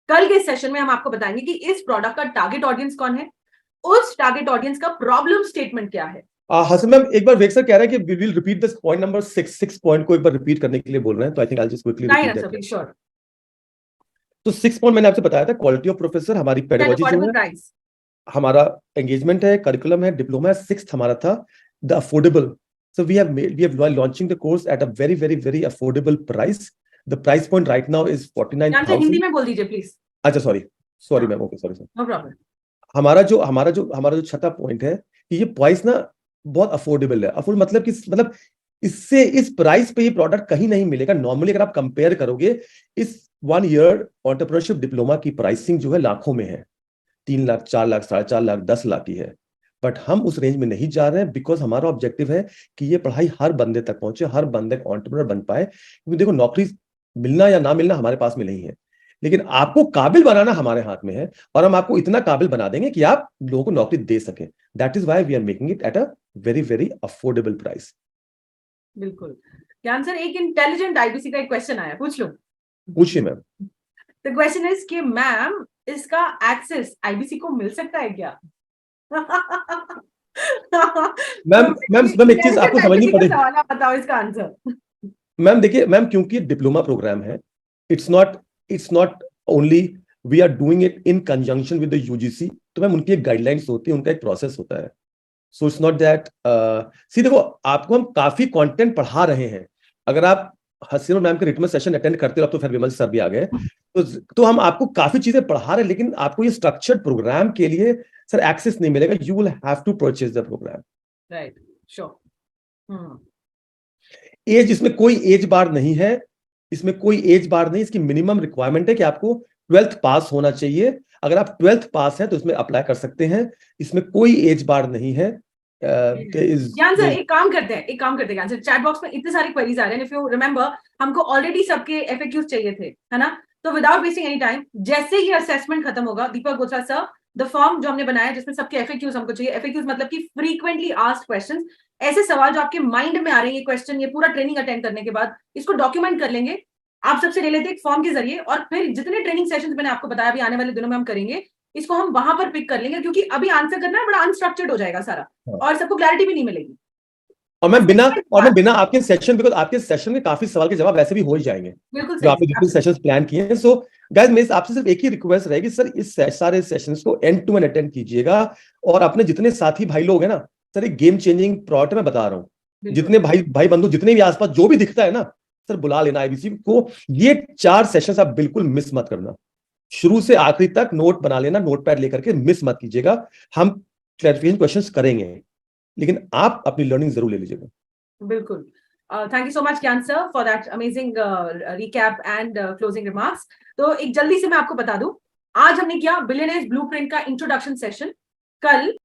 कल के सेशन में हम आपको बताएंगे कि इस प्रोडक्ट का टारगेट ऑडियंस कौन है, उस टारगेट ऑडियंस का प्रॉब्लम स्टेटमेंट क्या है। हसन मैम, एक बार वेक सर कह रहे हैं कि we will repeat this point number 6 point को एक बार रिपीट करने के लिए बोल रहे हैं, तो I think I just quickly repeat that. Sure. तो 6 पॉइंट मैंने आपसे बताया था, क्वालिटी ऑफ प्रोफेसर, हमारी पेडागोजी जो है, हमारा एंगेजमेंट है, करिकुलम है, डिप्लोमा है। 6th हमारा था the affordable So we have launching the course at a very, very, very affordable price. The price point right now is 49,000. Hindi में बोल दीजिए प्लीज. अच्छा, sorry ma'am, okay, sorry sir. No problem. हमारा जो छठा पॉइंट है कि ये प्राइस ना बहुत अफोर्डेबल है. अफोर्ड मतलब कि इससे इस प्राइस पे ये प्रोडक्ट कहीं नहीं मिलेगा. नॉर्मली अगर आप कंपेयर करोगे, इस 1 ईयर एंटरप्रेन्योरशिप डिप्लोमा की प्राइसिंग जो है लाखों में है. 3 लाख, 4 लाख, 4.5 लाख, 10 लाख की है. बट हम उस रेंज में नहीं जा रहे हैं, बिकॉज हमारा ऑब्जेक्टिव है कि ये पढ़ाई हर बंदे तक पहुंचे, हर बंदे एंटरप्रेन्योर बन पाए. क्योंकि देखो, नौकरी मिलना या ना मिलना हमारे पास में नहीं है, लेकिन आपको काबिल बनाना हमारे हाथ में है, और हम आपको इतना काबिल बना देंगे कि आप लोगों को नौकरी दे सके. That is why we are making it at a very, very affordable price. बिल्कुल. ज्ञान सर, एक इंटेलिजेंट आईबीसी का एक क्वेश्चन आया, पूछ लो. पूछिए मैम. द क्वेश्चन इज कि मैम, इसका एक्सेस आईबीसी को मिल सकता है क्या? मैम एक चीज आपको समझनी पड़ेगी. बताओ इसका आंसर. मैम देखिए मैम, क्योंकि डिप्लोमा प्रोग्राम है, it's not only we are doing it in conjunction with the UGC. तो मैम उनकी एक गाइडलाइंस होती है, उनका एक प्रोसेस होता है. So it's not that. See देखो, आपको हम काफी कंटेंट पढ़ा रहे हैं. अगर आप हसीना मैम के रिटर्न सेशन अटेंड करते हो, अब तो फिर विमल सर भी आ गए, तो हम आपको काफी चीजें पढ़ा रहे हैं, लेकिन आपको ये स्ट्रक्चर्ड प्रोग्राम के लिए सर एक्सेस नहीं मिलेगा. You will have to purchase the programme. Right, sure. Age, इसमें कोई एज बार नहीं है. इसकी मिनिमम रिक्वायरमेंट है कि आपको 12th पास होना चाहिए. अगर आप 12th पास हैं तो इसमें अप्लाई कर सकते हैं. इसमें कोई एज बार नहीं है. ज्ञान सर, एक काम करते हैं ज्ञान सर, चैट बॉक्स में इतने सारे क्वेरीज आ रहे हैं. इफ यू रिमेंबर, हमको ऑलरेडी सबके एफएक्यूज चाहिए थे, है ना? तो विदाउट वेस्टिंग एनी टाइम, जैसे ही असेसमेंट खत्म होगा, दीपक गोत्रा सर, द फॉर्म जो हमने बनाया जिसमें सबके एफएक्यूज हमको चाहिए. एफएक्यूज मतलब कि फ्रीक्वेंटली आस्क्ड क्वेश्चंस, ऐसे सवाल जो आपके माइंड में आ रहे हैं, ये क्वेश्चन, ये पूरा ट्रेनिंग अटेंड करने के बाद इसको डॉक्यूमेंट कर लेंगे. आप सबसे ले लेते हैं एक फॉर्म के जरिए, और फिर जितने ट्रेनिंग सेशंस मैंने आपको बताया अभी आने वाले दिनों में हम करेंगे, इसको हम वहां पर पिक कर लेंगे, क्योंकि अभी आंसर करना है बड़ा अनस्ट्रक्चर्ड हो जाएगा सारा, और सबको क्लैरिटी भी नहीं मिलेगी. और मैं बिना आपके सेशन, बिकॉज आपके सेशन में काफी सवाल के जवाब वैसे भी हो ही जाएंगे, बिल्कुल जो आपने जितने सेशंस प्लान किए हैं. सो गाइस, मेरे आपसे सिर्फ एक ही रिक्वेस्ट रहेगी सर, इस सारे सेशंस को एंड टू एंड अटेंड कीजिएगा. और अपने जितने साथी भाई लोग हैं ना सर, एक गेम चेंजिंग प्रोडक्ट मैं बता रहा हूँ. जितने भाई बंधु, जितने भी आसपास जो भी दिखता है ना सर, बुला लेना आईबीसी को. ये 4 सेशंस आप बिल्कुल मिस मत करना. शुरू से आखिरी तक नोट बना लेना, नोटपैड लेकर के मिस मत कीजिएगा. हम क्लैरिफिकेशन क्वेश्चंस करेंगे, लेकिन आप अपनी लर्निंग जरूर ले लीजिएगा. बिल्कुल. थैंक यू सो मच ज्ञान sir for that amazing recap and closing remarks. तो एक जल्दी से मैं आपको बता दूं, आज हमने किया बिलियनेयर्स ब्लूप्रिंट का इंट्रोडक्शन सेशन. कल